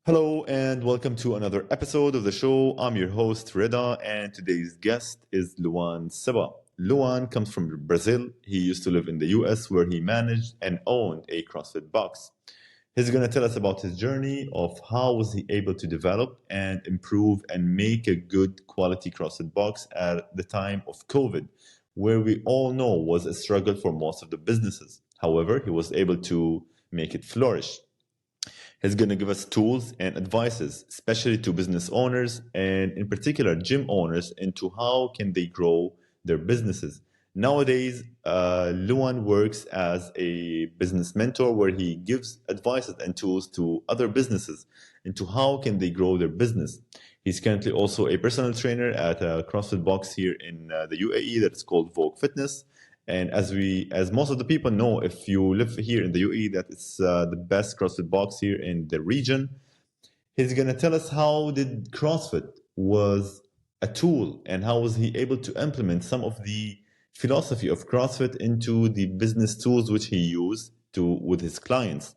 Hello and welcome to another episode of the show. I'm your host Reda, and today's guest is Luan Seba. Luan comes from Brazil. He used to live in the US where he managed and owned a CrossFit box. He's going to tell us about his journey of how was he able to develop and improve and make a good quality CrossFit box at the time of COVID, where we all know was a struggle for most of the businesses. However, he was able to make it flourish. He's going to give us tools and advices, especially to business owners and in particular gym owners, into how can they grow their businesses. Nowadays, Luan works as a business mentor where he gives advices and tools to other businesses into how can they grow their business. He's currently also a personal trainer at a CrossFit box here in the UAE that is called Vogue Fitness. And as most of the people know, if you live here in the UAE, that it's the best CrossFit box here in the region. He's gonna tell us how did CrossFit was a tool and how was he able to implement some of the philosophy of CrossFit into the business tools which he used to with his clients.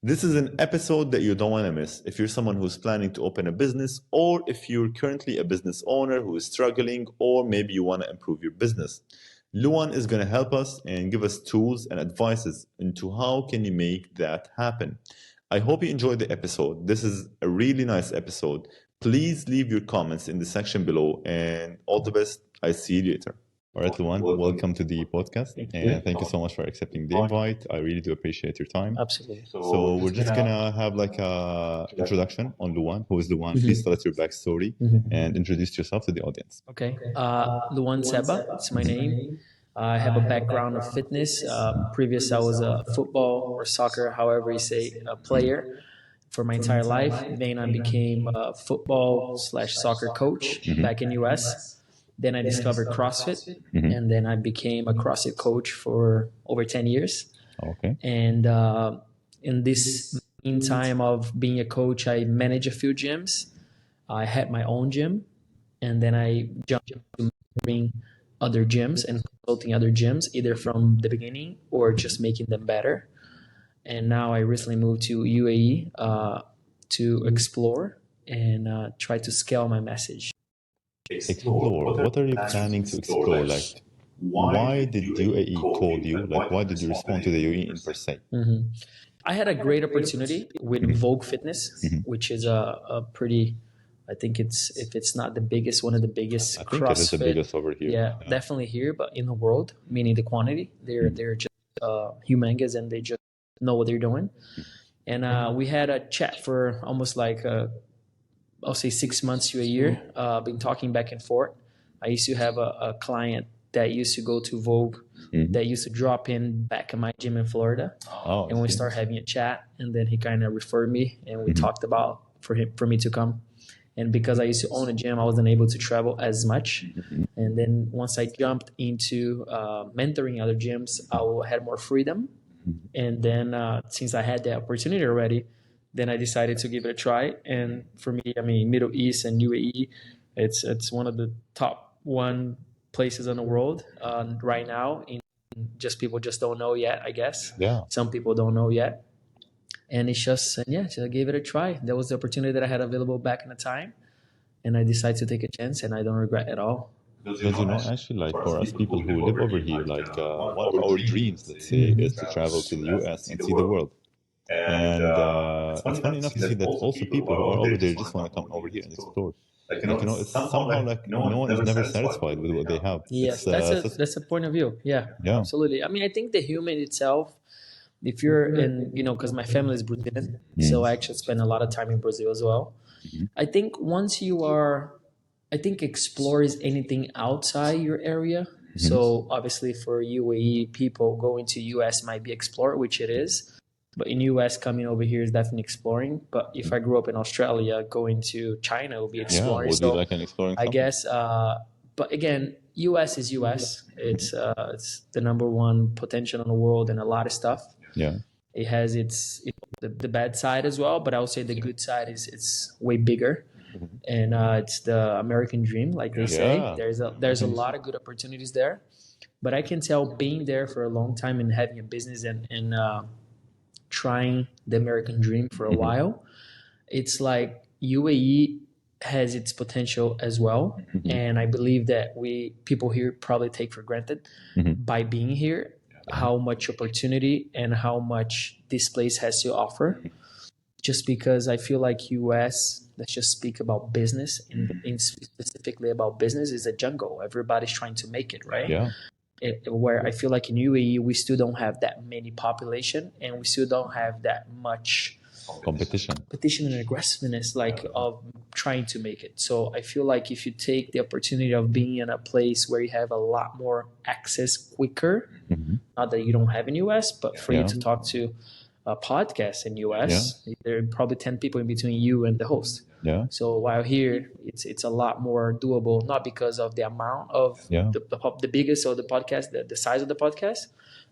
This is an episode that you don't want to miss if you're someone who's planning to open a business, or if you're currently a business owner who is struggling, or maybe you want to improve your business. Luan is going to help us and give us tools and advices into how can you make that happen. I hope you enjoyed the episode. This is a really nice episode. Please leave your comments in the section below, and all the best. I see you later. All right, Luan, welcome to the podcast. And thank you so much for accepting the invite. I really do appreciate your time. Absolutely. So we're just going to have like a introduction on Luan. Who is Luan? Please tell us your backstory and introduce yourself to the audience. Okay. Luan Seba, it's my name. I have a background of fitness. Previous, I was a football or soccer, however you say, a player for my entire life. Then I became a football/soccer coach back in US. Then I discovered CrossFit, and then I became a CrossFit coach for over 10 years. Okay. And in this meantime of being a coach, I manage a few gyms. I had my own gym, and then I jumped to mentoring other gyms and consulting other gyms, either from the beginning or just making them better. And now I recently moved to UAE to explore and try to scale my message. Explore. What are you planning to explore? Like, why did UAE call you? Like, why did you respond to the UAE in per se? I had a great opportunity with Vogue Fitness, which is a pretty, I think if it's not the biggest, one of the biggest I think CrossFit. it is the biggest over here. Yeah, definitely here, but in the world, meaning the quantity, they're just humongous, and they just know what they're doing. And we had a chat for almost like I'll say 6 months to a year. Been talking back and forth. I used to have a client that used to go to Vogue, that used to drop in back in my gym in Florida, and we started having a chat. And then he kind of referred me, and we talked about for me to come. And because I used to own a gym, I wasn't able to travel as much. And then once I jumped into mentoring other gyms, I had more freedom. And then since I had the opportunity already, then I decided to give it a try. And for me, I mean, Middle East and UAE, it's one of the top one places in the world right now. Just people just don't know yet, I guess. Yeah. Some people don't know yet. And it's just, I gave it a try. That was the opportunity that I had available back in the time. And I decided to take a chance, and I don't regret at all. Because actually, like for us people who live over here, like one of our dreams, let's say, is to travel to the US and see the world. And it's funny enough to see that also people who are over there just want to come over here and explore. Like, it's somehow like no one is never satisfied with what they have. Yes, that's a point of view. Yeah, absolutely. I mean, I think the human itself, if you're in, because my family is Brazilian, so I actually spend a lot of time in Brazil as well. I think once you are, explore is anything outside your area. So obviously for UAE people, going to US might be explore, which it is. But in US, coming over here is definitely exploring. But if I grew up in Australia, going to China will be exploring. Yeah, would be like an exploring I guess. But again, US is US. It's the number one potential in the world and a lot of stuff. Yeah. It has its the bad side as well, but I would say the good side is it's way bigger. and it's the American dream, like they say. Yeah. There's a lot of good opportunities there, but I can tell being there for a long time and having a business and trying the American dream for a while, it's like UAE has its potential as well, and I believe that people here probably take for granted by being here how much opportunity and how much this place has to offer. Just because I feel like US, let's just speak about business, and specifically about business, is a jungle. Everybody's trying to make it, right? Yeah. Where I feel like in UAE, we still don't have that many population, and we still don't have that much Competition. and aggressiveness like of trying to make it. So I feel like if you take the opportunity of being in a place where you have a lot more access quicker, not that you don't have in US, but for you to talk to a podcast in US, there are probably 10 people in between you and the host. Yeah. So while here, it's a lot more doable, not because of the amount of the biggest of the podcast, the size of the podcast,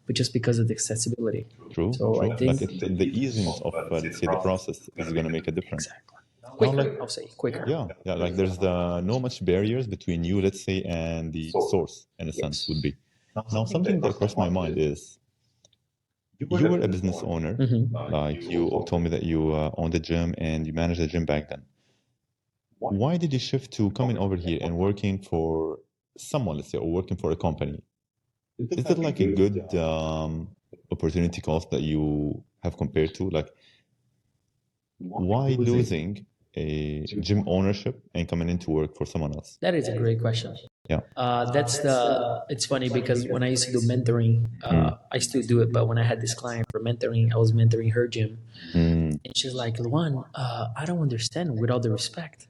but just because of the accessibility. True. So I think like the easiness of let's say the process is going to make a difference. Exactly. Quicker, I'll say quicker. Yeah. Like there's no much barriers between you, let's say, and the source in a sense would be. Now, something that crossed my mind is you were a business owner. Like you told me that you owned a gym and you managed a gym back then. Why did you shift to coming over here and working for someone, let's say, or working for a company? Is it like a good opportunity cost that you have compared to? Like, why losing a gym ownership and coming into work for someone else? That is a great question. Yeah. It's funny because when I used to do mentoring, I still do it, but when I had this client for mentoring, I was mentoring her gym. And she's like, Luan, I don't understand, with all the respect.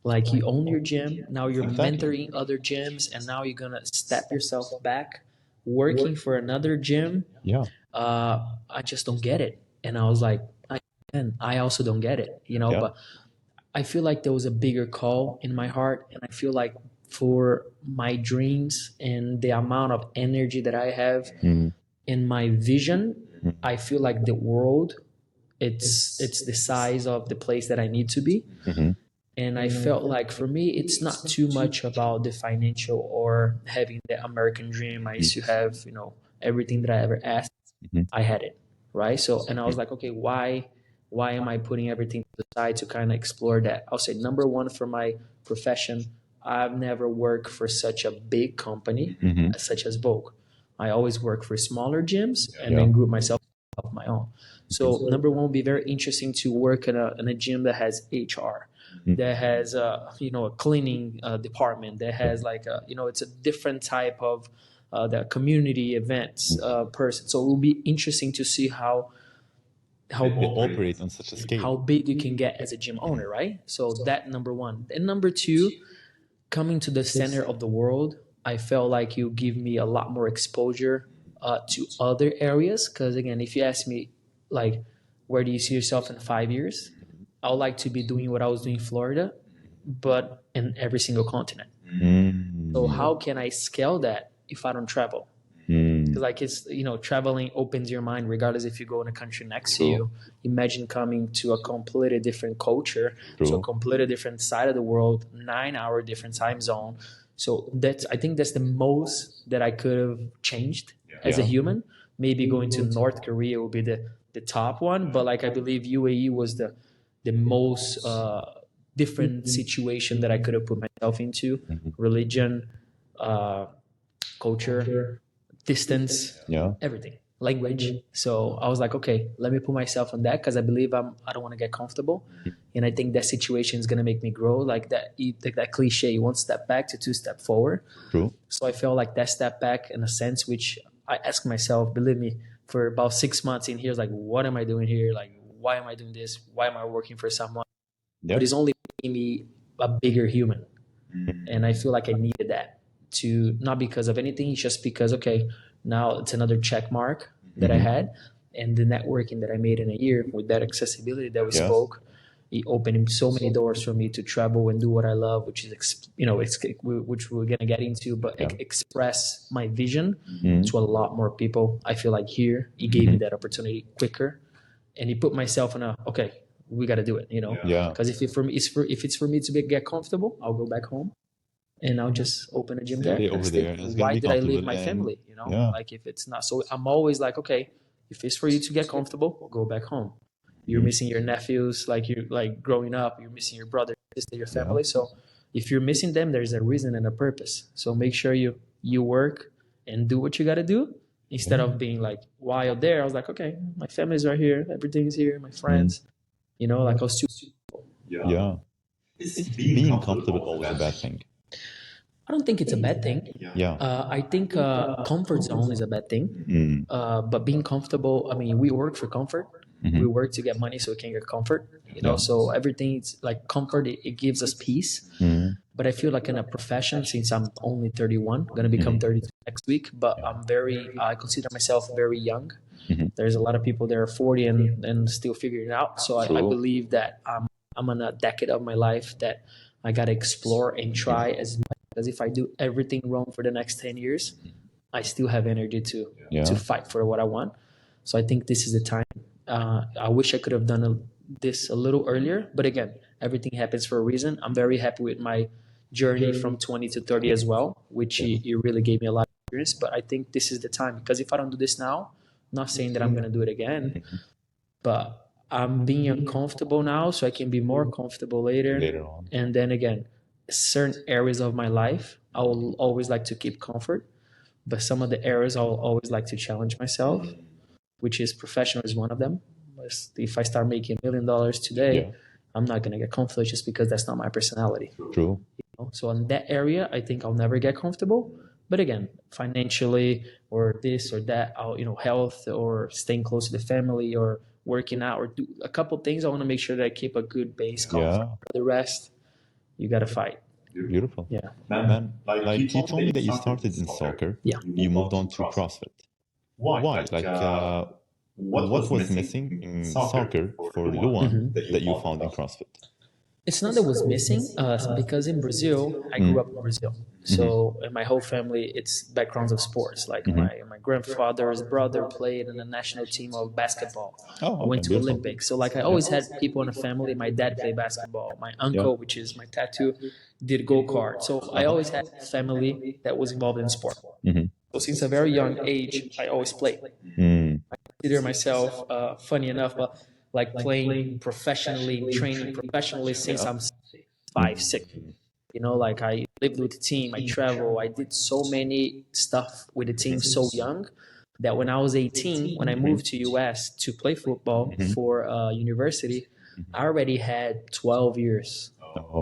Like, you own your gym, now you're mentoring other gyms, and now you're going to step yourself back working for another gym. Yeah. I just don't get it. And I was like, I also don't get it, but I feel like there was a bigger call in my heart. And I feel like for my dreams and the amount of energy that I have in my vision, I feel like the world, it's the size of the place that I need to be. And I felt like for me, it's not too much about the financial or having the American dream. I used to have, everything that I ever asked, I had it, right? So, and I was like, okay, why am I putting everything to the side to kind of explore that? I'll say, number one, for my profession, I've never worked for such a big company such as Vogue. I always work for smaller gyms and then group myself of my own. So number one would be very interesting to work in a gym that has HR, that has a cleaning department, that has it's a different type of the community events person. So it will be interesting to see how they operate on such a scale, how big you can get as a gym owner, right? So that number one. And number two, coming to the center of the world, I felt like you give me a lot more exposure to other areas. Because again, if you ask me, like, where do you see yourself in 5 years? I would like to be doing what I was doing in Florida, but in every single continent. So how can I scale that if I don't travel? Because like it's traveling opens your mind regardless if you go in a country next to you. Imagine coming to a completely different culture, to a completely different side of the world, 9-hour different time zone. So I think that's the most that I could have changed as a human. Maybe going to North Korea would be the top one, but like I believe UAE was the most different situation that I could have put myself into. Religion, culture, distance, everything, language. So I was like, okay, let me put myself on that because I believe I don't want to get comfortable, and I think that situation is gonna make me grow. Like that cliche, 1 step back to 2 step forward. True. So I felt like that step back in a sense, which I asked myself, believe me, for about 6 months in here, like, what am I doing here? Like, why am I doing this? Why am I working for someone? But it's only making me a bigger human, and I feel like I needed that. To not because of anything, just because now it's another check mark that I had, and the networking that I made in a year with that accessibility that we spoke, it opened so many doors for me to travel and do what I love, which is which we're gonna get into, but express my vision to a lot more people. I feel like here it gave me that opportunity quicker, and it put myself in we got to do it, you know? Yeah. Because if it's for me to get comfortable, I'll go back home and I'll just open a gym there. Stay over there. It's gonna Why be did I leave comfortable my and family? You know, yeah. like if it's not, so I'm always like, okay, if it's for you to get comfortable, go back home. You're missing your nephews, like you like growing up, you're missing your brother, sister, your family. So if you're missing them, there's a reason and a purpose. So make sure you work and do what you got to do instead of being like wild there. I was like, okay, my family's right here, everything's here, my friends, you know, like I was too. Yeah. Is being comfortable always a bad thing? I don't think it's a bad thing. Yeah. I think comfort zone is a bad thing. But being comfortable, I mean, we work for comfort. We work to get money so we can get comfort. You know, so everything's like comfort. It gives us peace. But I feel like in a profession, since I'm only 31, going to become 32 next week, but I consider myself very young. There's a lot of people that are 40 and still figuring it out. So I believe that I'm on a decade of my life that I got to explore and try as much, because if I do everything wrong for the next 10 years, I still have energy to fight for what I want. So I think this is the time. I wish I could have done this a little earlier, but again, everything happens for a reason. I'm very happy with my journey from 20 to 30 as well, which it really gave me a lot of experience. But I think this is the time, because if I don't do this now, I'm not saying that I'm going to do it again, but I'm being uncomfortable now so I can be more comfortable later On. And then again, certain areas of my life, I will always like to keep comfort, but some of the areas I'll always like to challenge myself, which is professional is one of them. If I start making $1 million today, I'm not going to get comfortable just because that's not my personality. True. You know? So in that area, I think I'll never get comfortable. But again, financially or this or that, health or staying close to the family or working out or do a couple things, I want to make sure that I keep a good base comfort. For the rest, you got to fight. Beautiful. Yeah. Man, like you told me that you started in soccer. Yeah. You moved on to CrossFit. Why? Like, what was missing in soccer for Luan that you found in CrossFit? It's not that it was missing, because in Brazil, I grew up in Brazil. So in my whole family, it's backgrounds of sports. Like my grandfather's brother played in the national team of basketball. Oh, I went to Olympics. So like I always had people in the family. My dad played basketball. My uncle, which is my tattoo, did go-kart. So I always had family that was involved in sport. So since a very young age, I always played. I consider myself, funny enough, but like playing professionally, training professionally since I'm 5, 6. You know, like I lived with the team, I travel, I did so many stuff with the team so young that when I was 18, when I moved to US to play football for university, I already had 12 years,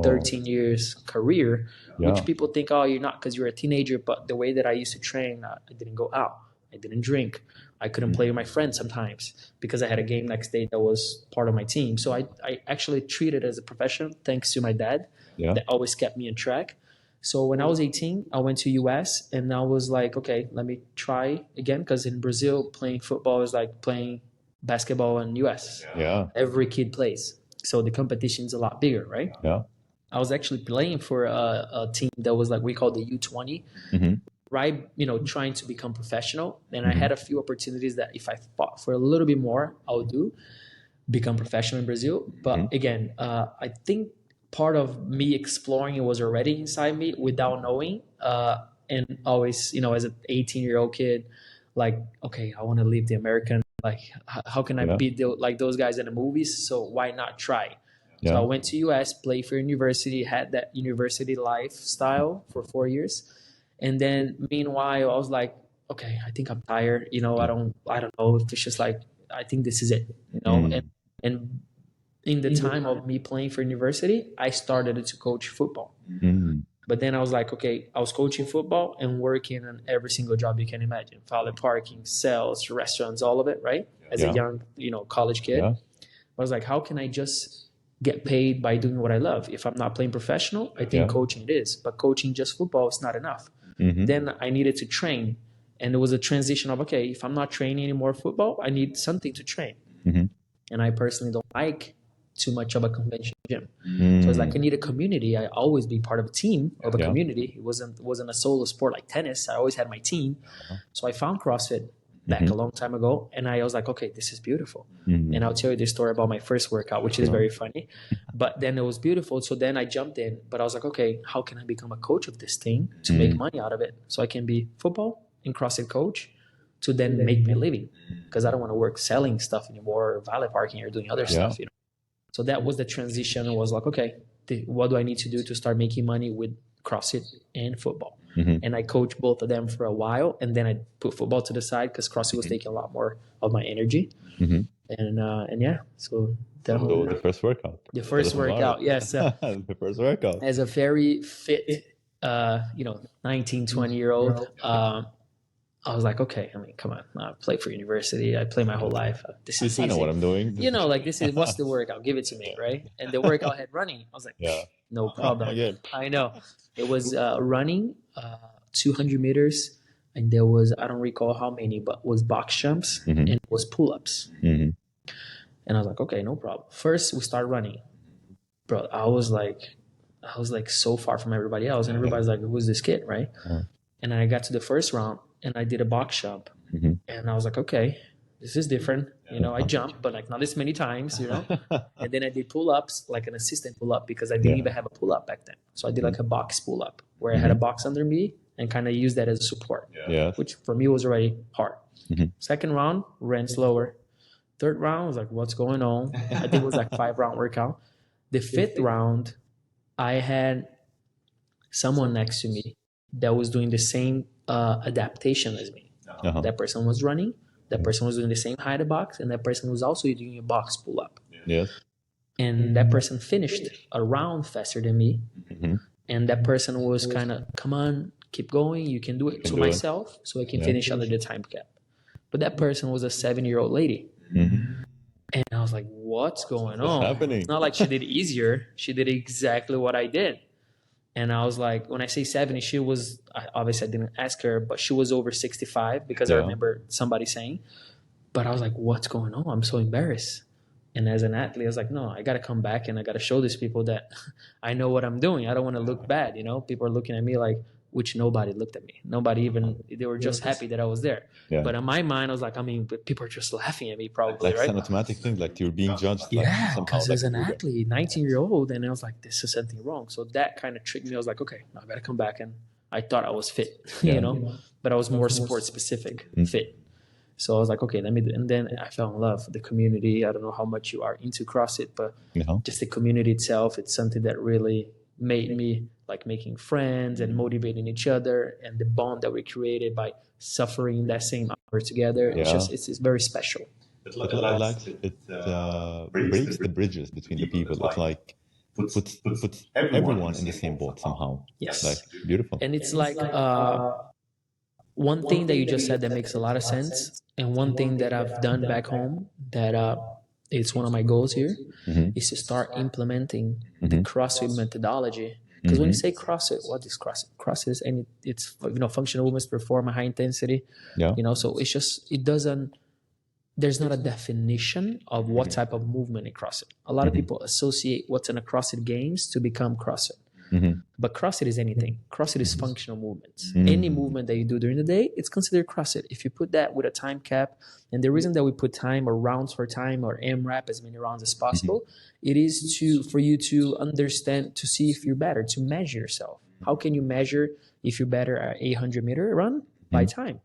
13 years career, which people think, oh, you're not because you're a teenager. But the way that I used to train, I didn't go out. I didn't drink. I couldn't play with my friends sometimes because I had a game next day that was part of my team. So I actually treated it as a profession thanks to my dad that always kept me on track. So when I was 18, I went to US and I was like, okay, let me try again, because in Brazil, playing football is like playing basketball in US. Every kid plays. So the competition's a lot bigger, right? I was actually playing for a team that was like, we call the U20. Right, trying to become professional. And I had a few opportunities that if I fought for a little bit more, I would become professional in Brazil. But again, I think part of me exploring it was already inside me without knowing. And always, as an 18-year-old kid, like, okay, I want to live the American, like, how can I be like those guys in the movies? So why not try? So I went to US, played for university, had that university lifestyle for 4 years. And then meanwhile, I was like, okay, I think I'm tired. I don't know if it's just like, I think this is it, and in the time of me playing for university, I started to coach football. But then I was like, okay, I was coaching football and working on every single job you can imagine, valet parking, sales, restaurants, all of it. Right. As a young, college kid, I was like, how can I just get paid by doing what I love? If I'm not playing professional, I think coaching it is, but coaching just football is not enough. Then I needed to train. And it was a transition of, okay, if I'm not training anymore football, I need something to train. And I personally don't like too much of a conventional gym. So it's like, I need a community. I always be part of a team of a community. It wasn't a solo sport like tennis. I always had my team. So I found CrossFit. back a long time ago. And I was like, okay, this is beautiful. Mhm. And I'll tell you the story about my first workout, which is very funny. But then it was beautiful. So then I jumped in, but I was like, okay, how can I become a coach of this thing to make money out of it? So I can be football and CrossFit coach to then make my living, because I don't want to work selling stuff anymore, or valet parking, or doing other stuff, you know. So that was the transition. It was like, okay, what do I need to do to start making money with CrossFit and football? And I coached both of them for a while, and then I put football to the side because CrossFit was taking a lot more of my energy. And yeah, so the first workout. The first workout, yes. The first workout. As a very fit, 19, 20-year-old, I was like, okay, I mean, come on, I play for university. I play my whole life. This is easy. I know what I'm doing. You know, like, what's the workout? Give it to me, right? And the workout had running. I was like, no problem. I know. It was running, 200 meters, and there was, I don't recall how many, but it was box jumps and it was pull-ups. And I was like, okay, no problem. First, we start running. Bro, I was like so far from everybody else, and everybody's like, who's this kid, right? And then I got to the first round, and I did a box jump, and I was like, okay, this is different. You know, I jumped, but like not as many times, you know. And then I did pull-ups, like an assistant pull-up, because I didn't even have a pull-up back then. So I did like a box pull-up where I had a box under me and kind of used that as a support, which for me was already hard. Second round, ran slower. Third round was like, what's going on? I think it was like 5-round workout. The fifth round, I had someone next to me that was doing the same adaptation as me. That person was running. That person was doing the same height of box, and that person was also doing a box pull up. And that person finished a round faster than me. And that person was kind of, come on, keep going. You can do it. To myself, so I can finish under the time cap. But that person was a 7-year-old lady. And I was like, what's going on? Happening? It's not like she did it easier. She did exactly what I did. And I was like, when I say 70, she was, obviously I didn't ask her, but she was over 65 because I remember somebody saying, but I was like, what's going on? I'm so embarrassed. And as an athlete, I was like, no, I got to come back and I got to show these people that I know what I'm doing. I don't want to look bad. You know, people are looking at me like, which nobody looked at me. Nobody even, they were just happy that I was there. But in my mind, I was like, I mean, but people are just laughing at me probably, like, right? It's an automatic thing, like you're being judged. Yeah, because as an athlete, 19-year-old, and I was like, this is something wrong. So that kind of tricked me. I was like, okay, I got to come back. And I thought I was fit, you know, but I was more sport specific fit. So I was like, okay, let me do. And then I fell in love with the community. I don't know how much you are into CrossFit, but just the community itself, it's something that really made me like making friends and motivating each other, and the bond that we created by suffering that same hour together. It's just, it's very breaks the bridges between the people. It's like puts everyone in the same boat somehow. Yes. Like beautiful. And it's like one thing that you just said that makes a lot of sense, and one thing that I've done back home that it's one of my goals here is to start implementing the CrossFit methodology. Because when you say CrossFit, what is CrossFit? CrossFit is it's functional movements perform at high intensity. So it's just, it doesn't, there's not a definition of what type of movement in CrossFit. A lot of people associate what's in a CrossFit Games to become CrossFit. But CrossFit is anything. CrossFit is functional movements. Any movement that you do during the day, it's considered CrossFit. If you put that with a time cap, and the reason that we put time or rounds for time or AMRAP, as many rounds as possible, it is for you to understand, to see if you're better, to measure yourself. How can you measure if you're better at 800-meter run? By time.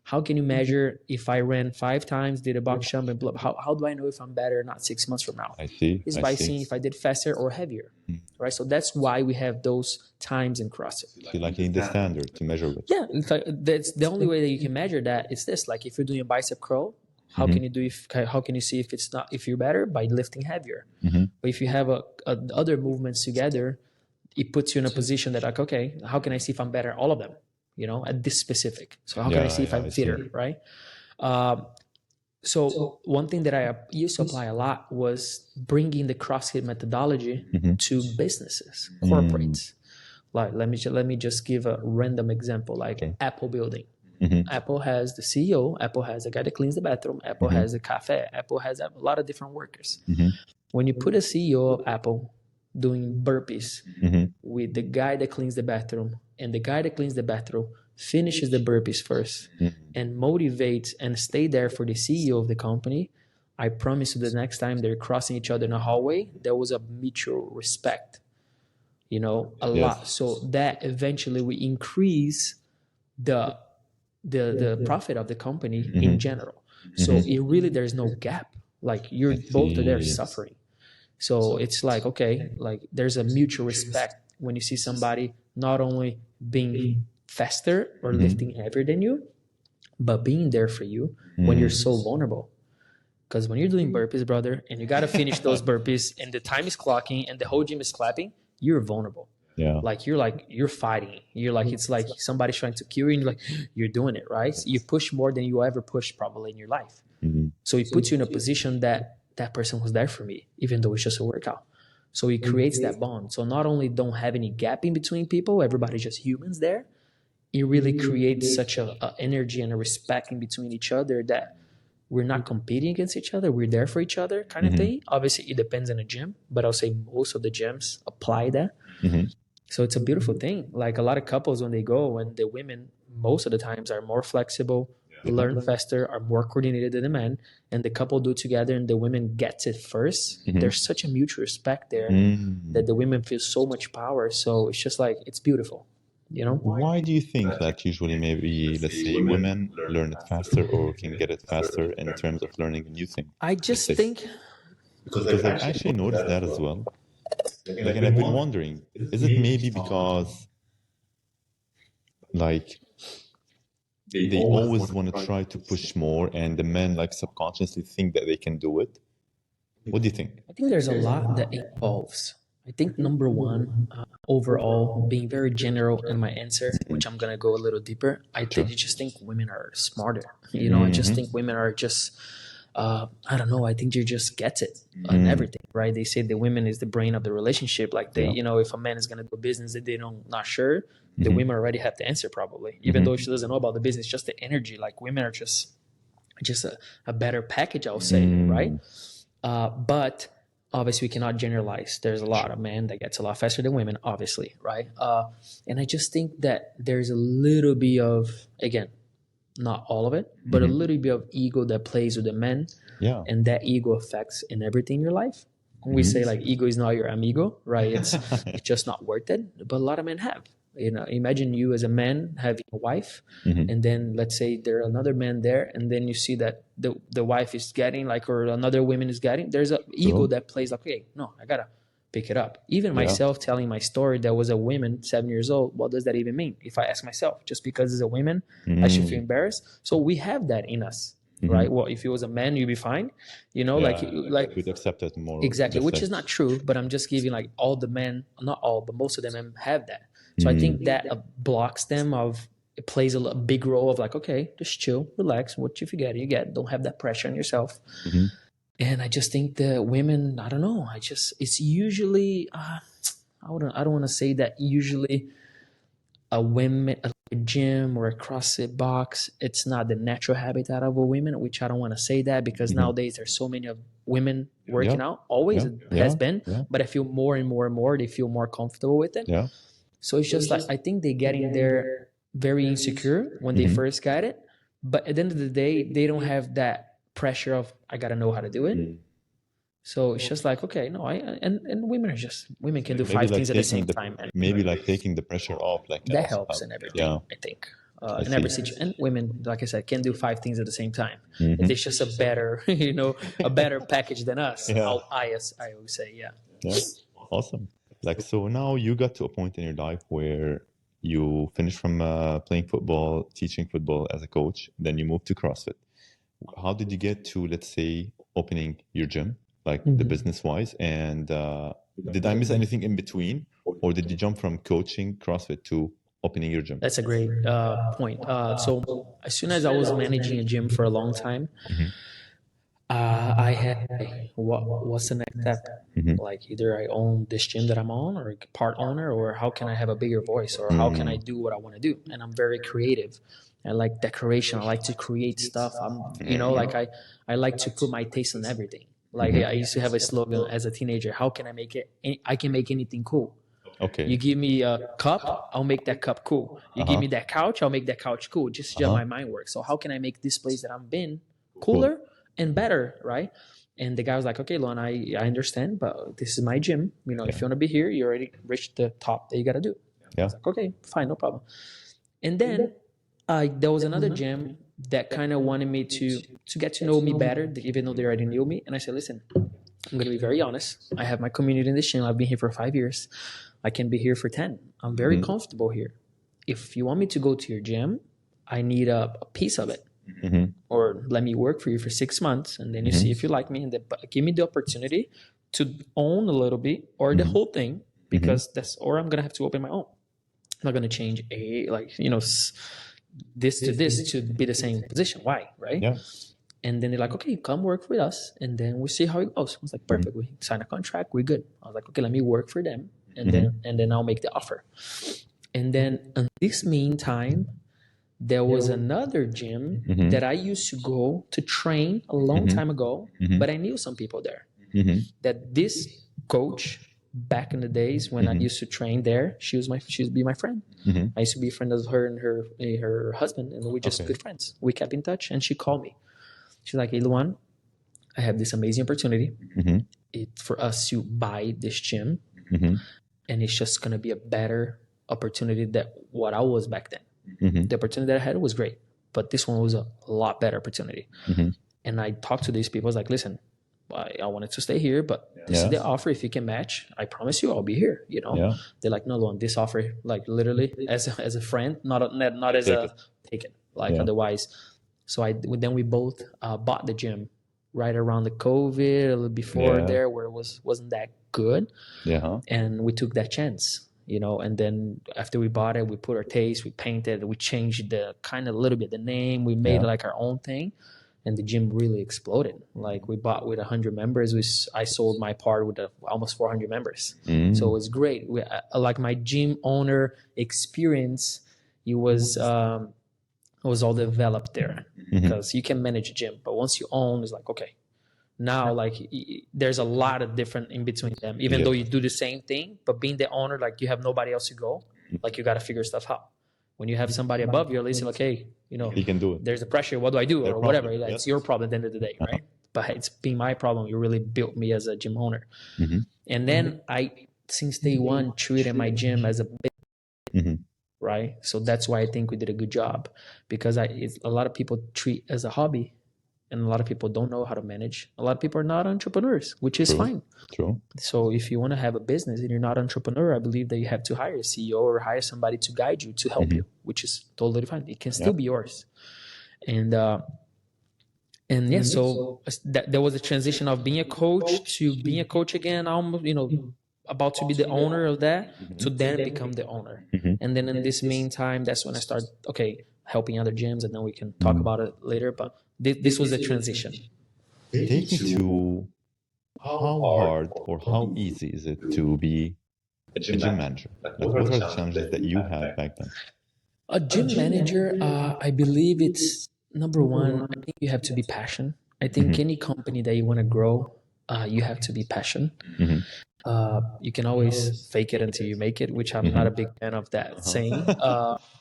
How can you measure if I ran 5 times, did a box jump, and blah, how do I know if I'm better not 6 months from now? I see. It's by seeing if I did faster or heavier, right? So that's why we have those times in CrossFit. So like you need the standard to measure with. Yeah, in fact, that's the only way that you can measure that. Is this, like if you're doing a bicep curl, how can you do how can you see if you're better? By lifting heavier. But if you have other movements together, it puts you in a position that like, okay, how can I see if I'm better at all of them? At this specific. So how can I see if I'm fitter, right? So one thing that I used to apply a lot was bringing the CrossFit methodology to businesses, corporates. Like let me just give a random example, like Apple building. Apple has the CEO. Apple has a guy that cleans the bathroom. Apple has a cafe. Apple has a lot of different workers. When you put a CEO of Apple doing burpees with the guy that cleans the bathroom and the guy that cleans the bathroom finishes the burpees first and motivates and stay there for the CEO of the company, I promise you the next time they're crossing each other in a hallway, there was a mutual respect, a lot. So that eventually we increase the profit of the company in general. So it really, there's no gap. Like you're both are there suffering. So it's like, okay, like there's a mutual respect when you see somebody not only being faster or lifting heavier than you, but being there for you when you're so vulnerable. Because when you're doing burpees, brother, and you got to finish those burpees and the time is clocking and the whole gym is clapping, you're vulnerable. Like you're fighting. You're like, it's like somebody's trying to kill you and you're doing it, right? So you push more than you ever pushed probably in your life. So it puts you in a position that person was there for me, even though it's just a workout. So it creates that bond. So not only don't have any gap in between people, everybody's just humans there. It really creates such a energy and a respect in between each other that we're not competing against each other. We're there for each other kind of thing. Obviously, it depends on the gym, but I'll say most of the gyms apply that. So it's a beautiful thing. Like a lot of couples, when they go, and the women most of the times are more flexible, learn faster, are more coordinated than the men, and the couple do together and the women gets it first. There's such a mutual respect there that the women feel so much power. So it's just like, it's beautiful, Why do you think that usually maybe, let's say, women learn it faster or can get it faster in terms of learning a new thing? I just think, because I've actually noticed that as well. Like, and I've been wondering, is it maybe because like they always want to try to push more and the men like subconsciously think that they can do it? What do you think? I think there's a lot that involves. I think number one, overall, being very general in my answer, which I'm going to go a little deeper, I just think women are smarter. I just think women are just, I don't know, I think they just get it on everything, right? They say the women is the brain of the relationship. Like they, if a man is going to do business that they don't, not sure, the women already have the answer probably. Even though she doesn't know about the business, just the energy, like women are just a better package, I'll say, right? But obviously, we cannot generalize. There's a lot of men that gets a lot faster than women, obviously, right? And I just think that there's a little bit of, again, not all of it, but a little bit of ego that plays with the men. Yeah. And that ego affects in everything in your life. When we say like ego is not your amigo, right? It's just not worth it. But a lot of men have. Imagine you as a man having a wife, and then let's say there's another man there, and then you see that the wife is getting like, or another woman is getting. There's an ego that plays like, okay, no, I gotta pick it up. Even myself telling my story, there was a woman 7 years old. What does that even mean? If I ask myself, just because it's a woman, I should feel embarrassed. So we have that in us. Right. Well, if it was a man, you'd be fine. Like we'd accept it more. Exactly, which is not true. But I'm just giving like all the men, not all, but most of them have that. So I think that blocks them of, it plays a big role of like, okay, just chill, relax. What you forget, you get. Don't have that pressure on yourself. And I just think the women, I don't know. It's usually, I don't want to say that usually a gym or a CrossFit box, it's not the natural habitat of a woman, which I don't want to say that because nowadays there's so many of women working out. Always has been, but I feel more and more and more, they feel more comfortable with it. So it's just like, I think they get in there very insecure when they first got it. But at the end of the day, they don't have that pressure of, I got to know how to do it. So it's just like, okay, no, and women can do five things at the same time. Maybe like taking the pressure off. Like that helps in everything, I think. In every situation. And women, like I said, can do 5 things at the same time. It's just a better, a better package than us. I always say, Yeah, awesome. Like, so now you got to a point in your life where you finished from playing football, teaching football as a coach, then you moved to CrossFit. How did you get to, let's say, opening your gym, like the business-wise? And did I miss anything in between? Or did you jump from coaching CrossFit to opening your gym? That's a great point. So as soon as I was managing a gym for a long time, I had, what's the next step? Like either I own this gym that I'm on or part owner, or how can I have a bigger voice, or how can I do what I want to do? And I'm very creative. I like decoration. I like to create stuff. Like I like to put my taste on everything. Like I used to have a slogan as a teenager: how can I make it? I can make anything cool. Okay. You give me a cup, I'll make that cup cool. You give me that couch, I'll make that couch cool. Just my mind works. So how can I make this place that I'm in cooler and better, right? And the guy was like, okay, Luan, I understand, but this is my gym. You know, if you want to be here, you already reached the top that you got to do. I was like, okay, fine, no problem. And then there was another gym that kind of wanted me to get to know me better, even though they already knew me. And I said, listen, I'm going to be very honest. I have my community in this gym. I've been here for 5 years. I can be here for 10. I'm very comfortable here. If you want me to go to your gym, I need a piece of it. Or let me work for you for 6 months, and then you see if you like me, and then give me the opportunity to own a little bit or the whole thing, because or I'm going to have to open my own. I'm not going to change this to this to be the same position. Why? Right? Yeah. And then they're like, okay, come work with us, and then we see how it goes. I was like, perfect. We sign a contract. We're good. I was like, okay, let me work for them, and then I'll make the offer. And then in this meantime, there was another gym that I used to go to train a long time ago, but I knew some people there. That this coach back in the days when I used to train there, she used to be my friend. I used to be a friend of her and her husband, and we're just good friends. We kept in touch, and she called me. She's like, hey, Luan, I have this amazing opportunity for us to buy this gym, and it's just going to be a better opportunity than what I was back then. The opportunity that I had was great, but this one was a lot better opportunity. And I talked to these people. I was like, listen, I wanted to stay here, but this is the offer. If you can match, I promise you I'll be here. You know, they're like, no, Luan, this offer, like literally as a friend, not as a take it, like otherwise. So then we both bought the gym right around the COVID, a little before there, where it wasn't that good. And we took that chance, you know. And then after we bought it, we put our taste, we painted, we changed the kind of a little bit the name, we made like our own thing, and the gym really exploded. Like we bought with 100 members, I sold my part with almost 400 members. So it was great. Like my gym owner experience, it was all developed there, because you can manage a gym, but once you own, it's like, okay, now like there's a lot of different in between them, even though you do the same thing, but being the owner, like you have nobody else to go, like you got to figure stuff out. When you have somebody above you, at least like, hey, you know, he can do it. There's a pressure, what do I do, or whatever. It's your problem at the end of the day, right? But it's been my problem. You really built me as a gym owner. And then I, since day one, treated my gym as a business. Right? So that's why I think we did a good job, because a lot of people treat as a hobby, and a lot of people don't know how to manage. A lot of people are not entrepreneurs, which is fine. So if you want to have a business and you're not an entrepreneur, I believe that you have to hire a CEO or hire somebody to guide you, to help you, which is totally fine. It can still be yours. And so there was a transition of being a coach to being a coach again, almost, you know, about to be the owner of that, to then become the owner. And then in this meantime, that's when I started, helping other gyms, and then we can talk about it later. But this was a transition. Take me to how hard or how easy is it to be a gym manager? Like, what are the challenges that you had back then? A gym manager, I believe it's number one, I think you have to be passionate. I think any company that you want to grow, you have to be passionate. You can always fake it until you make it, which I'm not a big fan of that saying.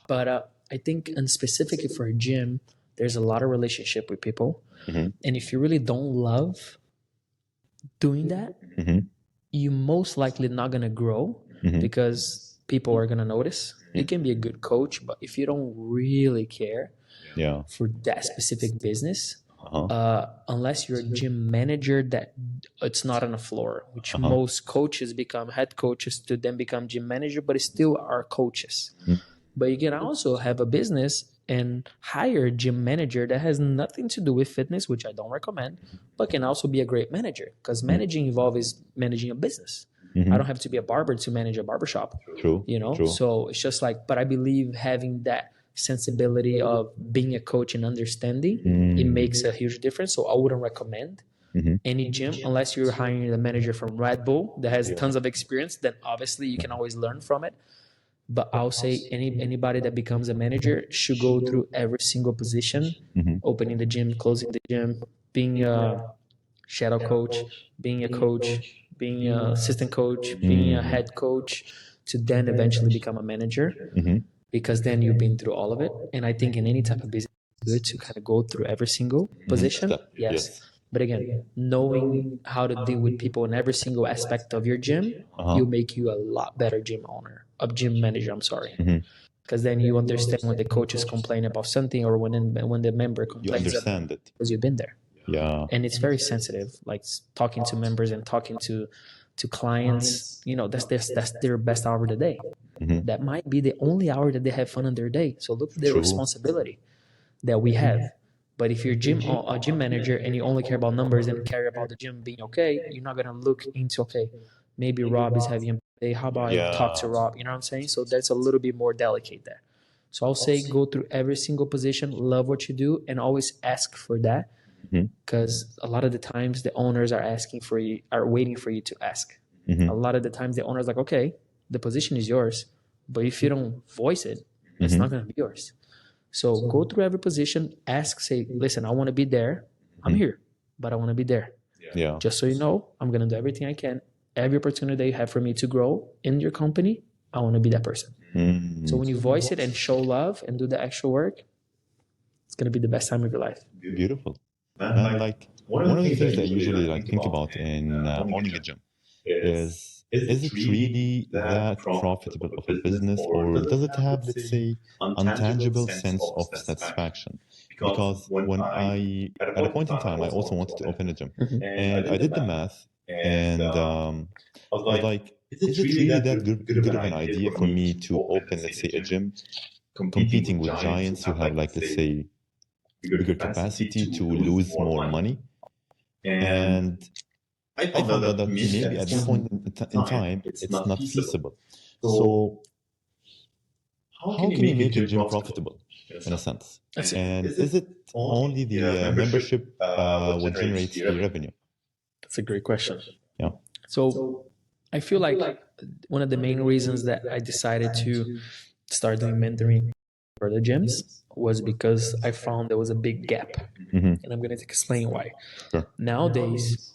But I think, and specifically for a gym, there's a lot of relationship with people. And if you really don't love doing that, you most likely not going to grow, because people are going to notice. You can be a good coach, but if you don't really care for that specific business, unless you're a gym manager, that it's not on the floor, which most coaches become head coaches to then become gym manager, but it's still are coaches. But you can also have a business and hire a gym manager that has nothing to do with fitness, which I don't recommend, but can also be a great manager, because managing involves managing a business. I don't have to be a barber to manage a barbershop. You know, so it's just like, but I believe having that sensibility of being a coach and understanding, it makes a huge difference. So I wouldn't recommend any gym unless you're hiring a manager from Red Bull that has tons of experience. Then obviously you can always learn from it. But I'll say anybody that becomes a manager should go through every single position: opening the gym, closing the gym, being a shadow coach, being a coach, being an assistant coach, being a head coach, to then eventually become a manager, because then you've been through all of it. And I think in any type of business, it's good to kind of go through every single position. Yes. But again, knowing how to deal with people in every single aspect of your gym, will make you a lot better gym manager. I'm sorry. Because then you understand when the coaches complain about something, or when the member complains, you understand it because you've been there. Yeah. And it's very sensitive, like talking to members and talking to clients. That's their best hour of the day. That might be the only hour that they have fun in their day. So look at the responsibility that we have. But if you're a gym manager and you only care about numbers and care about the gym being okay, you're not gonna look into, okay, maybe Rob is having a day. How about I talk to Rob? You know what I'm saying? So that's a little bit more delicate there. So I'll say go through every single position, love what you do, and always ask for that. Because a lot of the times the owners are waiting for you to ask. A lot of the times the owner's like, okay, the position is yours, but if you don't voice it, it's not going to be yours. So go through every position, ask, say, listen, I want to be there. I'm here, but I want to be there. Yeah. Just so you know, I'm going to do everything I can. Every opportunity that you have for me to grow in your company, I want to be that person. So when you voice it and show love and do the actual work, it's going to be the best time of your life. Beautiful. Man, like one of the things that I usually think about in owning a gym is it really that profitable of a business, or does it have, let's say, intangible sense of satisfaction? Because when at a point in time, I also wanted to open a gym, and I did the math, and I was like, is it really that good of an idea for me to open, let's say, a gym competing with giants who have, like, let's say, bigger capacity to lose more money? And I found out that maybe at this point in time, it's not feasible. So how can you make a gym profitable, in a sense? And is it only the membership what generates the revenue? That's a great question. Yeah. So I feel like one of the main reasons that I decided to start doing mentoring for the gyms was because I found there was a big gap. And I'm going to explain why. Sure. Nowadays,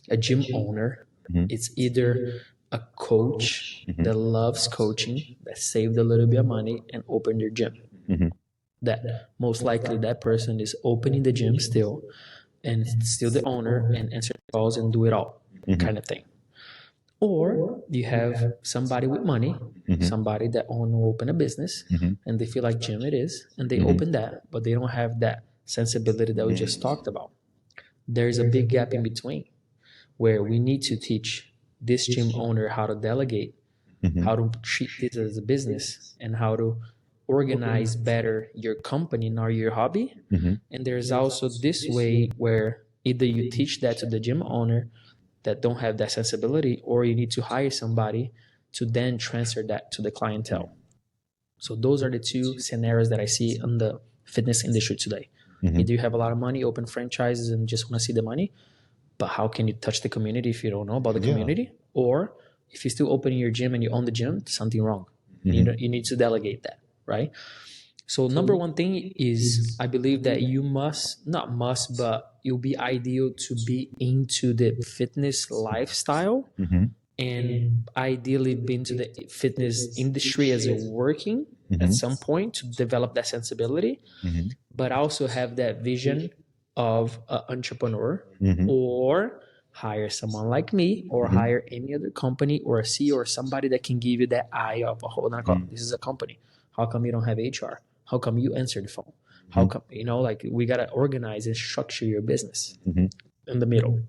a gym owner, it's either a coach that loves coaching, that saved a little bit of money and opened their gym. That most likely that person is opening the gym still, and still the owner, and answer calls and do it all kind of thing. Or you have somebody with money, somebody that want to open a business, and they feel like gym it is, and they open that, but they don't have that sensibility that we just talked about. There's a big gap in between, where we need to teach this gym owner how to delegate, how to treat this as a business, and how to organize better your company, not your hobby. And there's also this way where either you teach that to the gym owner that don't have that sensibility, or you need to hire somebody to then transfer that to the clientele. So those are the two scenarios that I see in the fitness industry today. Either you have a lot of money, open franchises, and just want to see the money, but how can you touch the community if you don't know about the community? Or if you're still opening your gym and you own the gym, something wrong. You need to delegate that, right? So number one thing is, I believe that you but it'll be ideal to be into the fitness lifestyle, and ideally be into the fitness industry as a working at some point to develop that sensibility, but also have that vision of an entrepreneur, or hire someone like me, or hire any other company or a CEO or somebody that can give you that eye of, hold on, this is a company. How come you don't have HR? How come you answer the phone? How come, like, we got to organize and structure your business in the middle.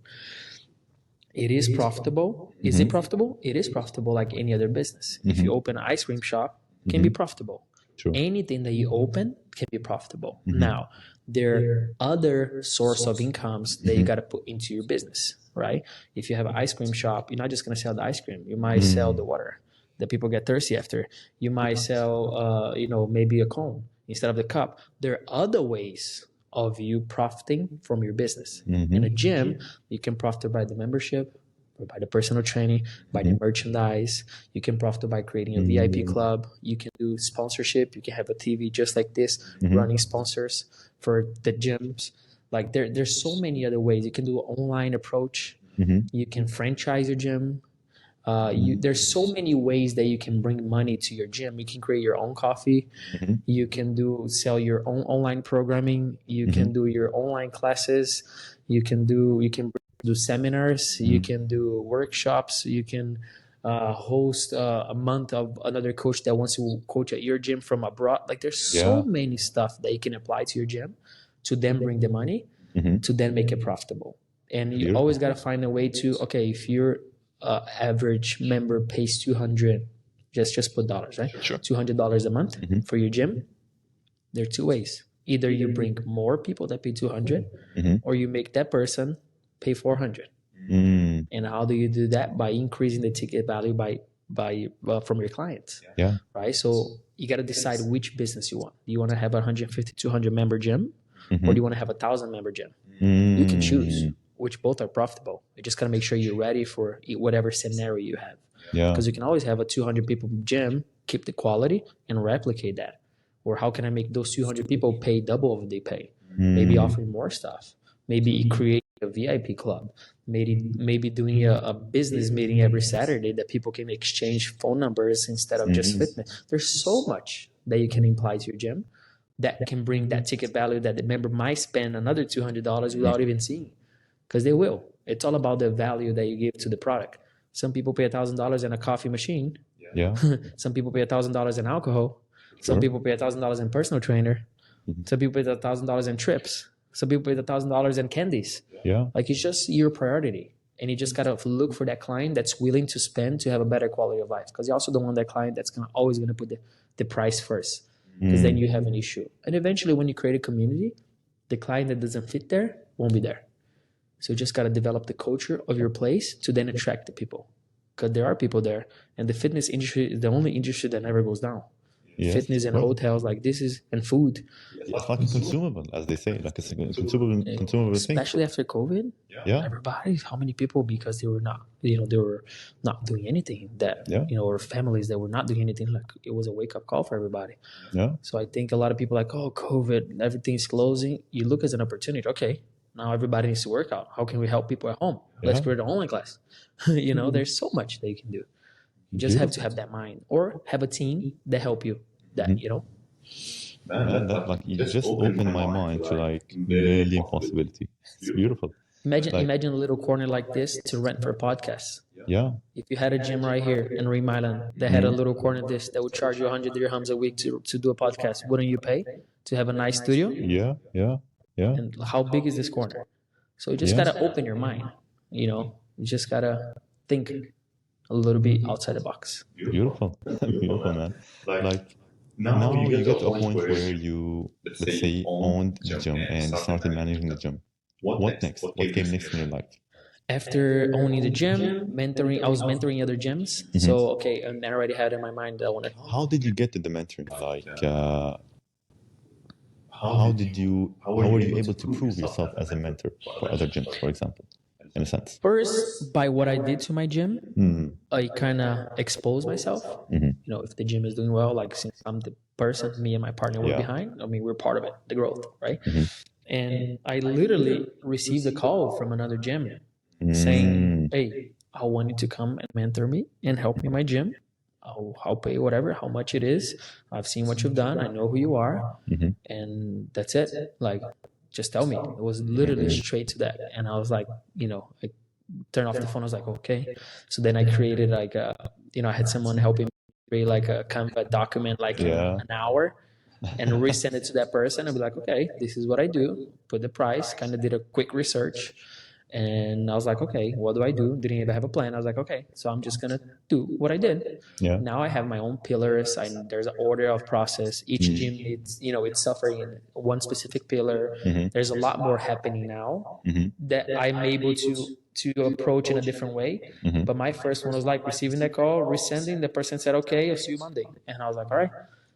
It is profitable. Is it profitable? It is profitable like any other business. If you open an ice cream shop, it can be profitable. True. Anything that you open can be profitable. Now, there are other source of incomes that you got to put into your business, right? If you have an ice cream shop, you're not just going to sell the ice cream. You might sell the water that people get thirsty after. You might sell, maybe a cone instead of the cup. There are other ways of you profiting from your business. In a gym, you can profit by the membership, or by the personal training, by the merchandise. You can profit by creating a VIP club. You can do sponsorship. You can have a TV just like this, running sponsors for the gyms. Like there's so many other ways. You can do an online approach. You can franchise your gym. There's so many ways that you can bring money to your gym. You can create your own coffee. You can sell your own online programming. You can do your online classes. You can do seminars. You can do workshops. You can host a month of another coach that wants to coach at your gym from abroad. Like there's so many stuff that you can apply to your gym to then bring the money to then make it profitable. And you always got to find a way to, okay, if your average member pays 200, just put dollars, right? Sure. $200 a month for your gym. There are two ways. Either you bring more people that pay 200 or you make that person pay 400. And how do you do that? By increasing the ticket value from your clients. Yeah. Right. So you got to decide which business you want. Do you want to have a 150, 200 member gym, or do you want to have 1,000 member gym? You can choose, which both are profitable. You just got to make sure you're ready for whatever scenario you have. Yeah. Because you can always have a 200 people gym, keep the quality, and replicate that. Or how can I make those 200 people pay double of what they pay? Maybe offering more stuff. Maybe create a VIP club. Maybe doing a business meeting every Saturday that people can exchange phone numbers instead of just fitness. There's so much that you can apply to your gym that can bring that ticket value that the member might spend another $200 without even seeing, because they will. It's all about the value that you give to the product. Some people pay $1,000 in a coffee machine. Yeah. Some people pay $1,000 in alcohol. Some people pay $1,000 in personal trainer. Some people pay $1,000 in trips. Some people pay $1,000 in candies. Yeah. Like it's just your priority. And you just got to look for that client that's willing to spend to have a better quality of life. Because you also don't want that client that's always going to put the price first. Because then you have an issue. And eventually when you create a community, the client that doesn't fit there won't be there. So you just got to develop the culture of your place to then attract the people. Because there are people there. And the fitness industry is the only industry that never goes down. Yes. Fitness and hotels like this is, and food. It's like a consumable, as they say, like it's a consumable thing. Especially after COVID. Yeah. Everybody, how many people, because they were not doing anything that, or families that were not doing anything, like it was a wake up call for everybody. Yeah. So I think a lot of people are like, oh, COVID, everything's closing. You look as an opportunity. Okay, now everybody needs to work out. How can we help people at home? Let's create an online class. There's so much that you can do. You just have to have that mind, or have a team that help you. Man, that you just opened my mind to like million possibility. It's beautiful. Imagine a little corner like this to rent for podcasts. Yeah. If you had a gym right here in Rim Island that had a little corner this that would charge you 100 dirhams a week to do a podcast, wouldn't you pay to have a nice studio? Yeah. And how big is this corner? So you just gotta open your mind. You just gotta think a little bit outside the box. Beautiful, man. Like now you get to a point where you, let's say, owned the gym and started managing the gym. What next? What came next in your life? After owning the gym, I was mentoring other gyms. So and I already had in my mind that I wanted. How did you get to the mentoring? Like, how were you able to prove yourself as a mentor for other gyms, for example? In a sense. First, by what I did to my gym, I kind of exposed myself. If the gym is doing well, like since I'm the person, me and my partner were behind, we're part of it, the growth, right? And I literally received a call from another gym saying, hey, I want you to come and mentor me and help me in my gym. I'll pay whatever, how much it is. I've seen what you've done. I know who you are. And that's it. Like, just tell me. It was literally straight to that. And I was like, I turned off the phone. I was like, okay. So then I created I had someone helping me create like a Canva document in an hour and resend it to that person. I'd be like, okay, this is what I do. Put the price, kind of did a quick research. And I was like, okay, what do I do? Didn't even have a plan. I was like, okay, so I'm just going to do what I did. Yeah. Now I have my own pillars. There's an order of process. Each gym needs, it's suffering in one specific pillar. There's a lot more happening now that I'm able to approach in a different way. But my first one was like receiving that call, resending. The person said, okay, I'll see you Monday. And I was like, all right.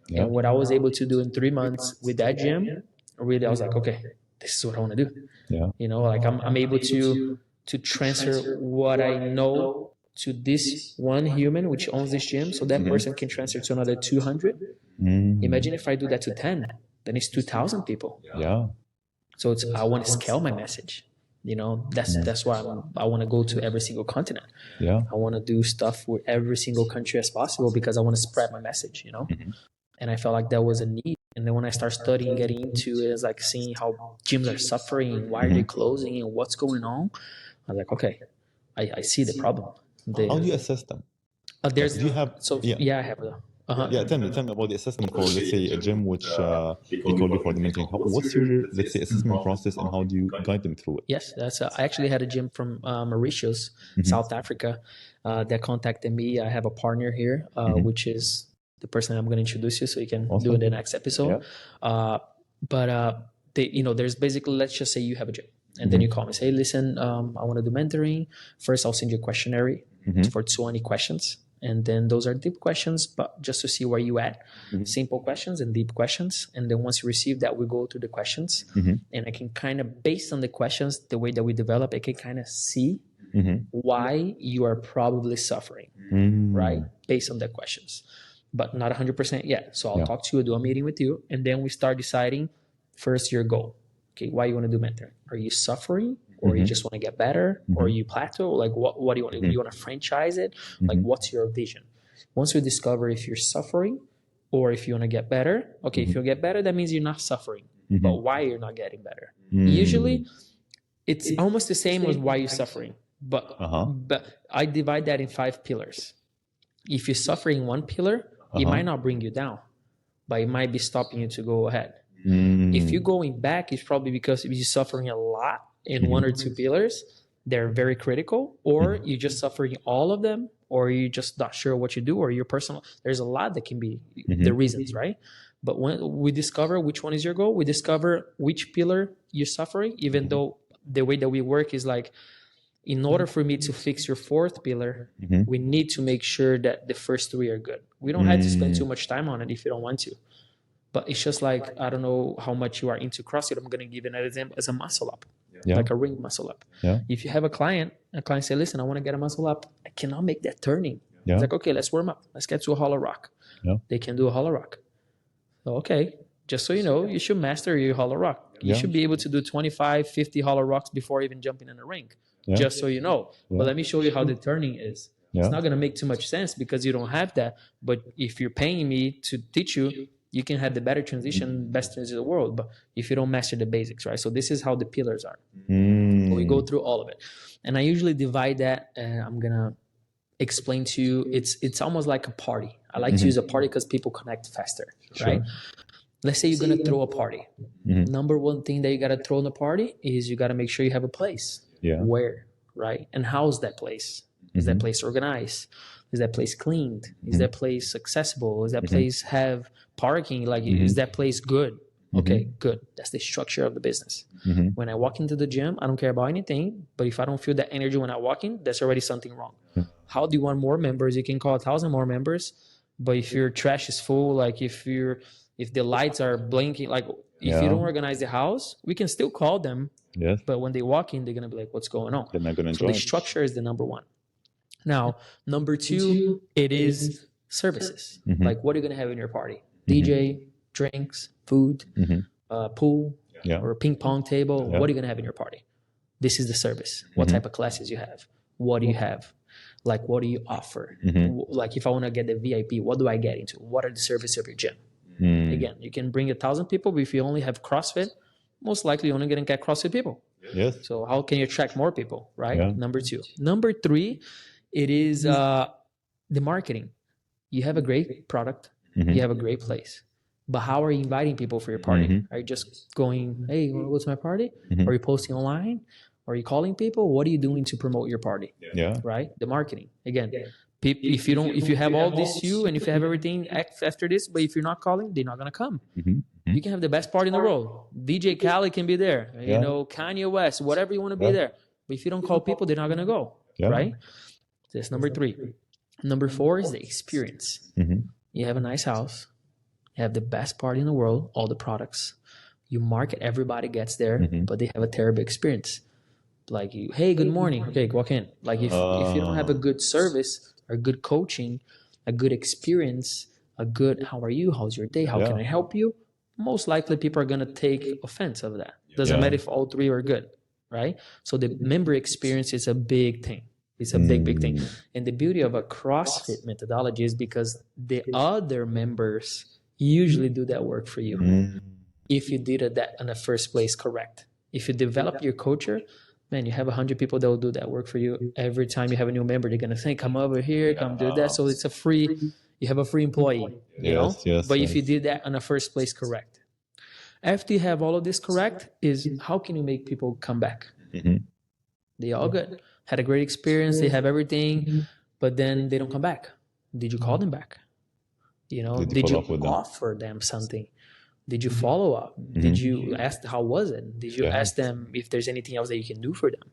Yeah. And what I was able to do in 3 months with that gym, really, I was like, okay, this is what I want to do. Yeah. I'm able to transfer what I know to this one human which owns this gym, so that person can transfer to another 200. Imagine if I do that to 10, then it's 2,000 people. Yeah. So I want to scale my message. You know, that's why I want to go to every single continent. Yeah. I want to do stuff with every single country as possible because I want to spread my message, you know? And I felt like that was a need. And then when I started studying, getting into it, it's like seeing how gyms are suffering, why are they closing, and what's going on. I was like, okay, I see the problem. How do you assess them? There's Do you have? so yeah, I have Yeah, tell me about the assessment for, let's say, a gym which they called you for the mentoring. What's your, let's say, assessment process, and how do you guide them through it? Yes, that's. I actually had a gym from Mauritius, South Africa, that contacted me. I have a partner here, which is the person I'm going to introduce you, so you can do it in the next episode. Yeah. There's basically, let's just say you have a gym, and then you call me, say, listen, I want to do mentoring. First, I'll send you a questionnaire for 20 questions. And then those are deep questions, but just to see where you at. Simple questions and deep questions. And then once you receive that, we go through the questions. And I can kind of, based on the questions, the way that we develop, I can kind of see why you are probably suffering, right? Based on the questions, but not 100% yet. So I'll talk to you, do a meeting with you, and then we start deciding first your goal. Okay, why you want to do mentoring? Are you suffering? Or you just want to get better, or you plateau? Like, what do you want to do? You want to franchise it? Like, what's your vision? Once we discover if you're suffering or if you want to get better, okay, if you get better, that means you're not suffering. But why you're not getting better? Usually, it's almost the same as why you're suffering. But I divide that in 5 pillars. If you're suffering one pillar, it might not bring you down, but it might be stopping you to go ahead. If you're going back, it's probably because you're suffering a lot in 1 or 2 pillars. They're very critical, or you're just suffering all of them, or you're just not sure what you do, or your personal. There's a lot that can be the reasons, right? But when we discover which one is your goal, we discover which pillar you're suffering, even though the way that we work is like, in order for me to fix your 4th pillar, we need to make sure that the first 3 are good. We don't have to spend too much time on it if you don't want to. But it's just like, I don't know how much you are into CrossFit. I'm going to give you an example as a muscle up, like a ring muscle up. If you have a client say, listen, I want to get a muscle up. I cannot make that turning. It's like, okay, let's warm up. Let's get to a hollow rock. They can do a hollow rock. So, okay, just so you know, you should master your hollow rock. You should be able to do 25, 50 hollow rocks before even jumping in the ring, just so you know. But let me show you how the turning is. It's not going to make too much sense because you don't have that. But if you're paying me to teach you, you can have the better transition, best transition in the world, but if you don't master the basics, right? So this is how the pillars are. We go through all of it. And I usually divide that, and I'm going to explain to you, it's almost like a party. I like to use a party because people connect faster, right? Let's say you're going to throw a party. Number one thing that you got to throw in the party is you got to make sure you have a place. Where, right? And how's that place? Is that place organized? Is that place cleaned? Is that place accessible? Is that place have parking? Like, is that place good? Okay, good. That's the structure of the business. When I walk into the gym, I don't care about anything. But if I don't feel that energy when I walk in, that's already something wrong. How do you want more members? You can call 1,000 more members. But if your trash is full, like if the lights are blinking, like if you don't organize the house, we can still call them. But when they walk in, they're going to be like, what's going on? They're not going to enjoy. So the structure is the number one. Now, number 2, it is services. Like, what are you going to have in your party? DJ, drinks, food, pool, or a ping pong table. What are you going to have in your party? This is the service. What type of classes you have? What do you have? Like, what do you offer? Like, if I want to get the VIP, what do I get into? What are the services of your gym? Again, you can bring 1,000 people, but if you only have CrossFit, most likely you're only going to get CrossFit people. So how can you attract more people, right? Number 2. Number 3, it is the marketing. You have a great product. You have a great place. But how are you inviting people for your party? Are you just going, hey, you want to go to my party? Are you posting online? Are you calling people? What are you doing to promote your party? Right? The marketing. Again, if you have all this and if you have everything after this, but if you're not calling, they're not going to come. You can have the best party in the world. DJ Khaled can be there. You know, Kanye West, whatever you want to be there. But if you don't call people, they're not going to go. Right? That's number 3. Number 4 is the experience. You have a nice house. You have the best party in the world, all the products. You market, everybody gets there, but they have a terrible experience. Like, hey, good morning. Okay, walk in. Like, if you don't have a good service or good coaching, a good experience, a good, how are you? How's your day? How can I help you? Most likely people are going to take offense of that. Doesn't matter if all 3 are good. right? So the member experience is a big thing. It's a big thing. And the beauty of a CrossFit methodology is because the other members usually do that work for you if you did it that in the first place correct. If you develop your culture, man, you have 100 people that will do that work for you. Every time you have a new member, they're gonna say, "Come over here, come do that." So it's a free. You have a free employee, you know. But if you did that in the first place correct, after you have all of this correct, is how can you make people come back? They all good, had a great experience, they have everything, but then they don't come back. Did you call them back? You know, did you offer them something? Did you follow up? Did you ask how was it? Did you ask them if there's anything else that you can do for them?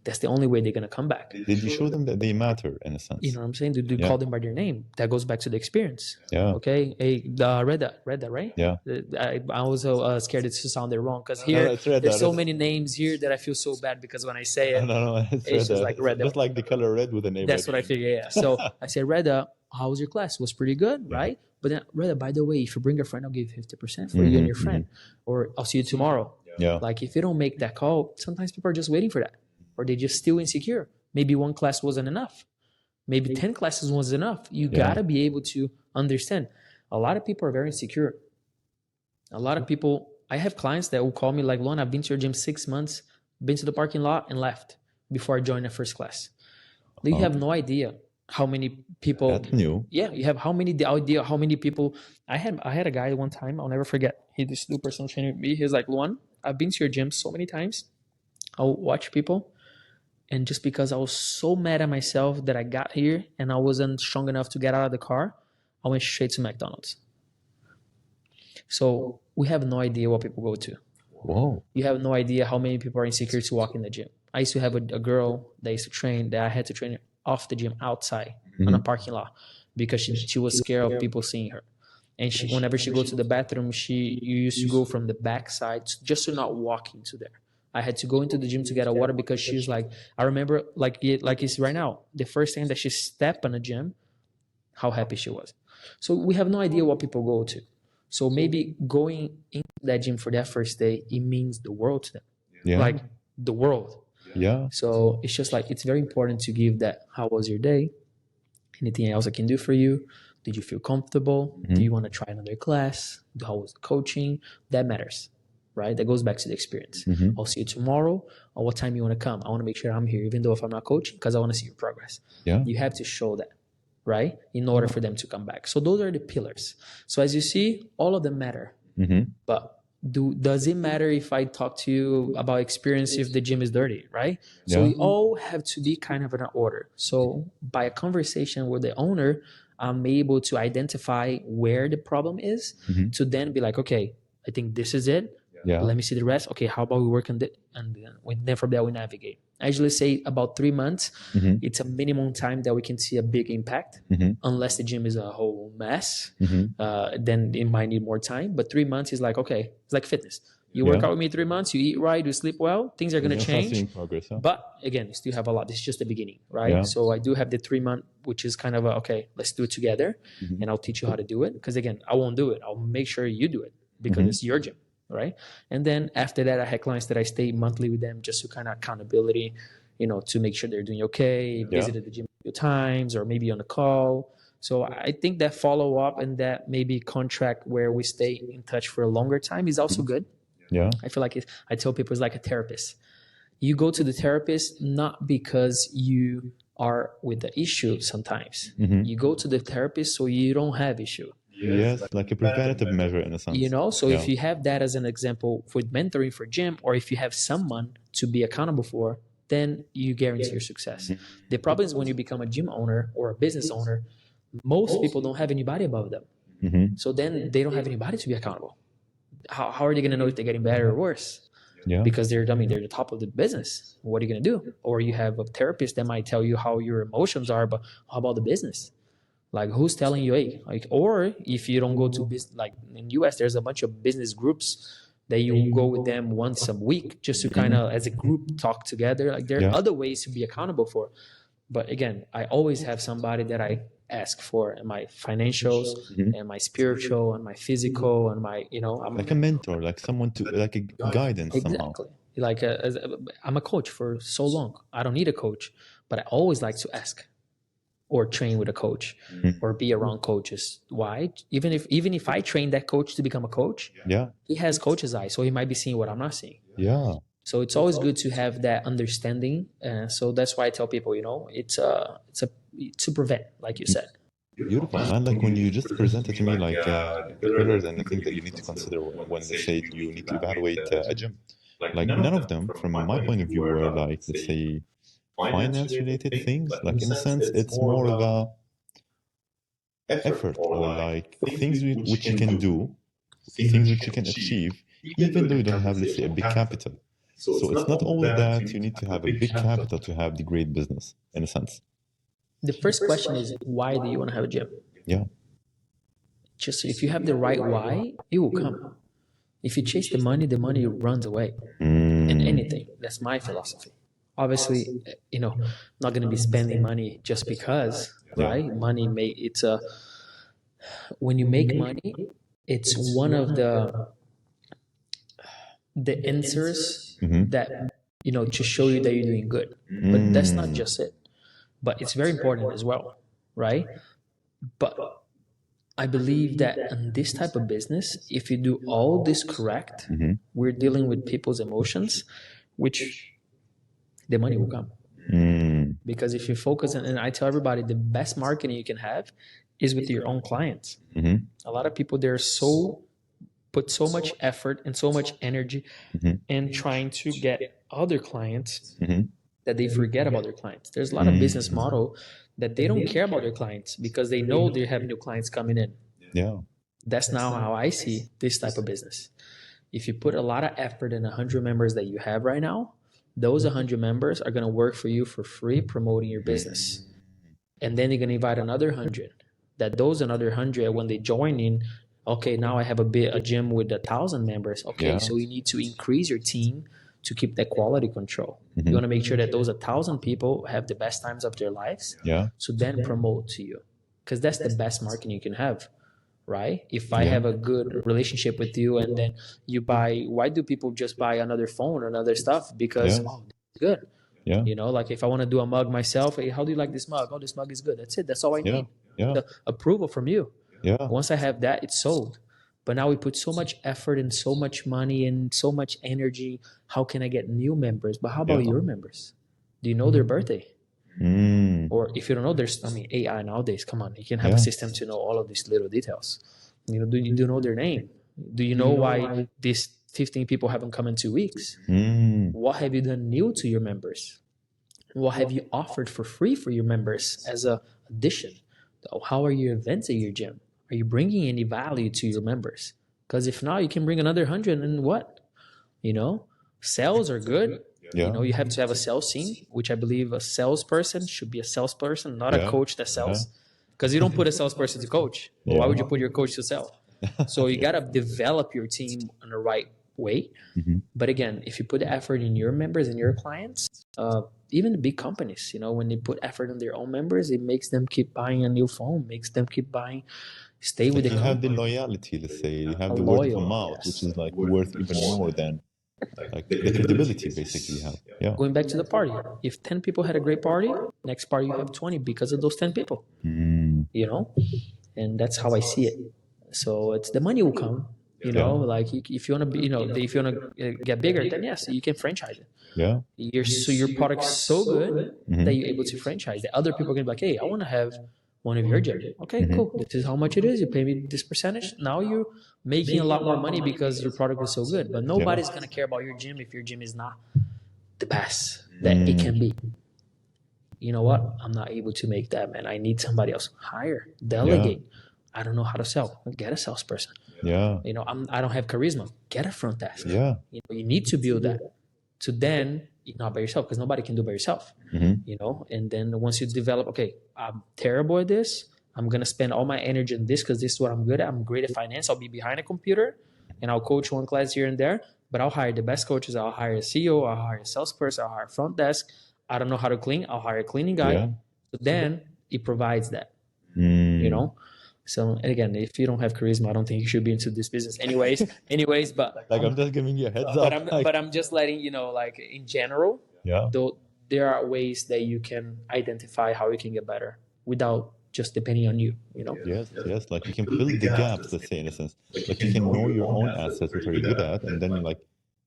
That's the only way they're gonna come back. Did you show them that they matter in a sense? You know what I'm saying? Did you call them by their name? That goes back to the experience. Yeah. Okay. Hey, Reda, right? Yeah. I also scared it to sound it wrong because here there's so many names here that I feel so bad because when I say it, it's just like Reda. Just like the color red with a name. That's what I figure. Yeah. So I said, Reda, how was your class? It was pretty good, right? But then, Reda, by the way, if you bring a friend, I'll give you 50% for you and your friend, or I'll see you tomorrow. Yeah. Like if you don't make that call, sometimes people are just waiting for that, or they just still insecure. Maybe one class wasn't enough. Maybe 10 classes was enough. You gotta be able to understand. A lot of people are very insecure. A lot of people, I have clients that will call me like, Luan, I've been to your gym 6 months, been to the parking lot and left before I joined the first class. You have no idea how many people. That's new. Yeah, you have the idea how many people. I had a guy one time, I'll never forget. He used to do personal training with me. He was like, Luan, I've been to your gym so many times. I'll watch people. And just because I was so mad at myself that I got here and I wasn't strong enough to get out of the car, I went straight to McDonald's. So we have no idea what people go to. Whoa. You have no idea how many people are insecure to walk in the gym. I used to have a girl that used to train that I had to train off the gym outside on a parking lot because she was scared of people seeing her. And whenever she goes to the bathroom, you used to go from the back side just to not walk into there. I had to go into the gym to get a water because she's like, I remember like it's right now, the first time that she stepped in the gym, how happy she was. So we have no idea what people go to. So maybe going into that gym for that first day, it means the world to them. Yeah. Like the world. Yeah. So it's just like, it's very important to give that, how was your day? Anything else I can do for you? Did you feel comfortable? Do you want to try another class? How was the coaching? That matters. Right? That goes back to the experience. I'll see you tomorrow. Or what time you want to come? I want to make sure I'm here, even though if I'm not coaching, because I want to see your progress. Yeah. You have to show that, right? In order for them to come back. So those are the pillars. So as you see, all of them matter. But does it matter if I talk to you about experience if the gym is dirty, right? So we all have to be kind of in an order. So by a conversation with the owner, I'm able to identify where the problem is to then be like, okay, I think this is it. Yeah. Let me see the rest. Okay, how about we work on it? And then from there, we navigate. I usually say about 3 months. It's a minimum time that we can see a big impact. Unless the gym is a whole mess, then it might need more time. But 3 months is like, okay, it's like fitness. You work out with me 3 months, you eat right, you sleep well, things are going to change. Progress, huh? But again, you still have a lot. This is just the beginning, right? Yeah. So I do have the 3 month, which is kind of okay, let's do it together. And I'll teach you how to do it. Because again, I won't do it. I'll make sure you do it because it's your gym. Right. And then after that, I had clients that I stay monthly with them just to kind of accountability, to make sure they're doing okay, visited the gym a few times or maybe on a call. So I think that follow up and that maybe contract where we stay in touch for a longer time is also good. Yeah. I feel like I tell people it's like a therapist. You go to the therapist not because you are with the issue sometimes. You go to the therapist so you don't have issue. Yes, like a preventative measure in a sense. So if you have that as an example with mentoring for gym, or if you have someone to be accountable for, then you guarantee your success. The problem is when you become a gym owner or a business owner, most people don't have anybody above them. So then they don't have anybody to be accountable. How are they going to know if they're getting better or worse? Yeah. Because they're the top of the business. What are you going to do? Or you have a therapist that might tell you how your emotions are, but how about the business? Like who's telling you, hey, or if you don't go to business, like in US, there's a bunch of business groups that you go with them once a week just to kind of as a group talk together. Like there are other ways to be accountable for. But again, I always have somebody that I ask for in my financials and my spiritual and my physical and my, I'm like a mentor, like someone to like a guidance somehow. Like I'm a coach for so long. I don't need a coach, but I always like to ask or train with a coach or be around coaches. Why? Even if I train that coach to become a coach, Yeah. he has coach's eye, so he might be seeing what I'm not seeing. Yeah. So it's always good to have that understanding. So that's why I tell people, it's to prevent, like you said. Beautiful, man. Like when you just presented to me like the pillars and the things that you need to consider when they say you need to evaluate a gym. Like none of them, from my point of view, were like, let's say, finance related things. Like in a sense, it's more of a effort or like things which you can do, things which you can achieve, even though you don't have, let's say, a big capital. So it's not always that you need to have a big capital to have the great business, in a sense. The first question is, why do you want to have a gym? Yeah. Just if you have the right why, it will come. If you chase the money runs away. And anything. That's my philosophy. Obviously, not going to be spending money just because, right? Money when you make money, it's one of the answers that to show you that you're doing good. But that's not just it. But it's very important as well, right? But I believe that in this type of business, if you do all this correct, we're dealing with people's emotions, which the money will come. Because if you focus on, and I tell everybody, the best marketing you can have is with your own clients. A lot of people, put so much effort and so much energy in trying to get other clients that they forget about their clients. There's a lot of business model that they don't care about their clients because they know they have new clients coming in. Yeah. That's now how I see this type of business. If you put a lot of effort in 100 members that you have right now, those 100 members are going to work for you for free promoting your business. And then you're going to invite another 100. Those another 100, when they join in, okay, now I have a gym with 1,000 members. Okay, so you need to increase your team to keep that quality control. You want to make sure that those 1,000 people have the best times of their lives. Yeah. So then promote to you, because that's the best marketing you can have, right? If I have a good relationship with you and then you buy, why do people just buy another phone or another stuff? Because, it's good. Yeah. Like if I want to do a mug myself, hey, how do you like this mug? Oh, this mug is good. That's it. That's all I need. Yeah. The approval from you. Yeah. Once I have that, it's sold. But now we put so much effort and so much money and so much energy. How can I get new members? But how about your members? Do you know their birthday? Or if you don't know, there's AI nowadays. Come on, you can have a system to know all of these little details. Do you know their name? Do you know why these 15 people haven't come in 2 weeks? What have you done new to your members? What have you offered for free for your members as a addition? How are your events at your gym? Are you bringing any value to your members? Because if not, you can bring another 100 and what? Sales are good. You have to have a sales team, which I believe a salesperson should be a salesperson, not a coach that sells. Because you don't put a salesperson to coach. Why would you put your coach to sell? So you got to develop your team in the right way. But again, if you put effort in your members and your clients, even the big companies, when they put effort on their own members, it makes them keep buying a new phone, makes them keep buying, stay with the company. You have the loyalty, let's say. You have the word of mouth, which is like worth even more than like the credibility basically you have. Yeah. Going back to the party, if 10 people had a great party, next party you have 20 because of those 10 people. And that's how I see it. So it's the money will come. Like if you want to be, if you want to get bigger, then yes, you can franchise it. Yeah. Your product's so good that you're able to franchise it. Other people are gonna be like, hey, I want to have one of your gym. Okay, cool. This is how much it is. You pay me this percentage. Now you're making a lot more money because your product is so good. But nobody's gonna care about your gym if your gym is not the best that it can be. You know what? I'm not able to make that, man. I need somebody else. Hire, delegate. I don't know how to sell. Get a salesperson. Yeah. I don't have charisma. Get a front desk. Yeah. You need to build that. So then, not by yourself, because nobody can do by yourself. And then once you develop, okay, I'm terrible at this. I'm going to spend all my energy on this because this is what I'm good at. I'm great at finance. I'll be behind a computer and I'll coach one class here and there, but I'll hire the best coaches. I'll hire a CEO. I'll hire a salesperson. I'll hire a front desk. I don't know how to clean. I'll hire a cleaning guy. So then it provides that, So, and again, if you don't have charisma, I don't think you should be into this business. Anyways, but Like, I'm just giving you a heads but up. I'm just letting you know, like in general, Yeah. though there are ways that you can identify how you can get better without just depending on you. Yes. Like, you can fill the gaps, let's say, in a sense. Like, you can know your own assets, what are you good at, and then like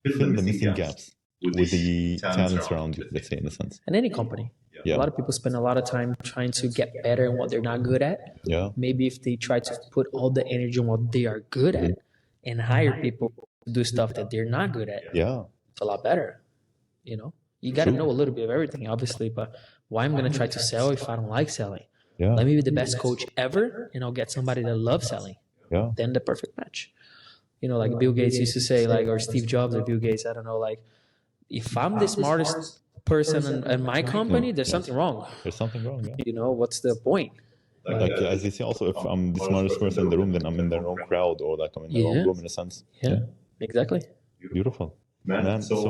fill the missing gaps with the talents around you, let's say, in a sense. And any company. Yeah. A lot of people spend a lot of time trying to get better in what they're not good at. Yeah. Maybe if they try to put all the energy on what they are good at and hire people to do stuff that they're not good at, Yeah. it's a lot better. You got to know a little bit of everything, obviously, but why I'm going to try to sell if I don't like selling? Yeah. Let me be the best coach ever, and I'll get somebody that loves selling. Yeah. Then the perfect match. Like Bill Gates used to say, like, or Steve Jobs or Bill Gates, I don't know, like, if I'm the smartest person in my company, there's something wrong. There's something wrong, yeah. What's the point? Like, as they say also, if I'm the smartest person in the room, then I'm in the wrong crowd, or like I'm in the wrong room in a sense. Yeah, exactly. Beautiful. Man, so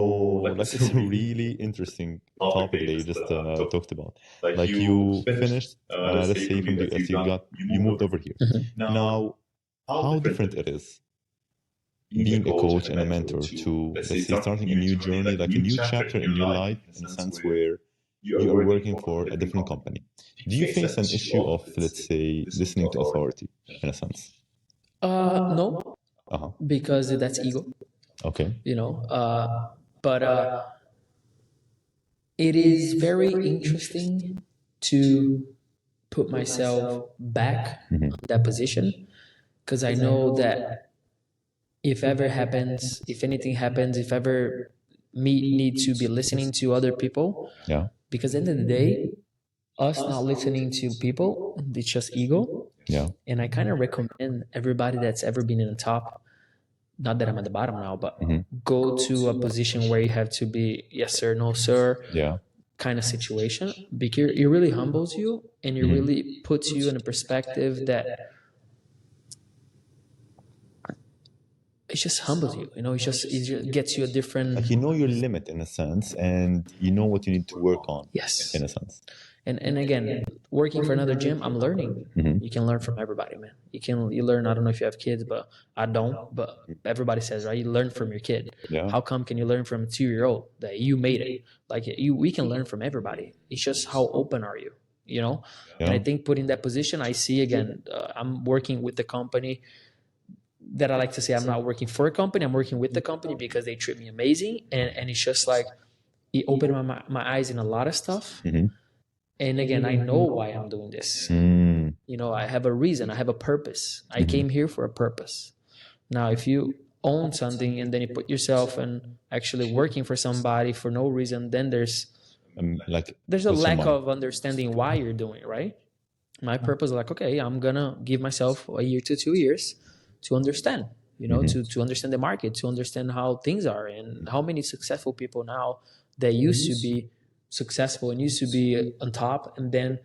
like, it's a really interesting topic that you just talked about. Like, you finished, let's say, from the US, you moved over here. Now, how different it is being a coach and a mentor to, let's say, starting a new journey, like a new chapter in your life, in a sense where you are working for a different company. Do you face an issue of, let's say, listening to authority, in a sense? No, because that's ego. Okay. But it is very interesting to put myself back in that position, because I know that if anything happens, if ever me need to be listening to other people, because at the end of the day, us not listening to people, it's just ego. And I kind of recommend everybody that's ever been in the top, not that I'm at the bottom now, but go to a position where you have to be yes sir, no sir, kind of situation, because it really humbles you, and it really puts you in a perspective that it just humbles you. It just gets you a different. Like, you know your limit in a sense, and you know what you need to work on. Yes. In a sense. And again, working for another gym, I'm learning. You can learn from everybody, man. You learn. I don't know if you have kids, but I don't. But everybody says, right? You learn from your kid. Yeah. How come can you learn from a 2-year-old that you made it? Like we can learn from everybody. It's just how open are you? And I think put in that position, I see again. I'm working with the company that I like to say I'm not working for a company. I'm working with the company because they treat me amazing, and it's just like it opened my eyes in a lot of stuff. And again, I know why I'm doing this. I have a reason. I have a purpose. I came here for a purpose. Now, if you own something and then you put yourself in actually working for somebody for no reason, then there's a lack of understanding why you're doing it, right? My purpose is like, okay, I'm going to give myself a year to 2 years to understand, to understand the market, to understand how things are, and how many successful people now that used to be successful and used to be on top, and then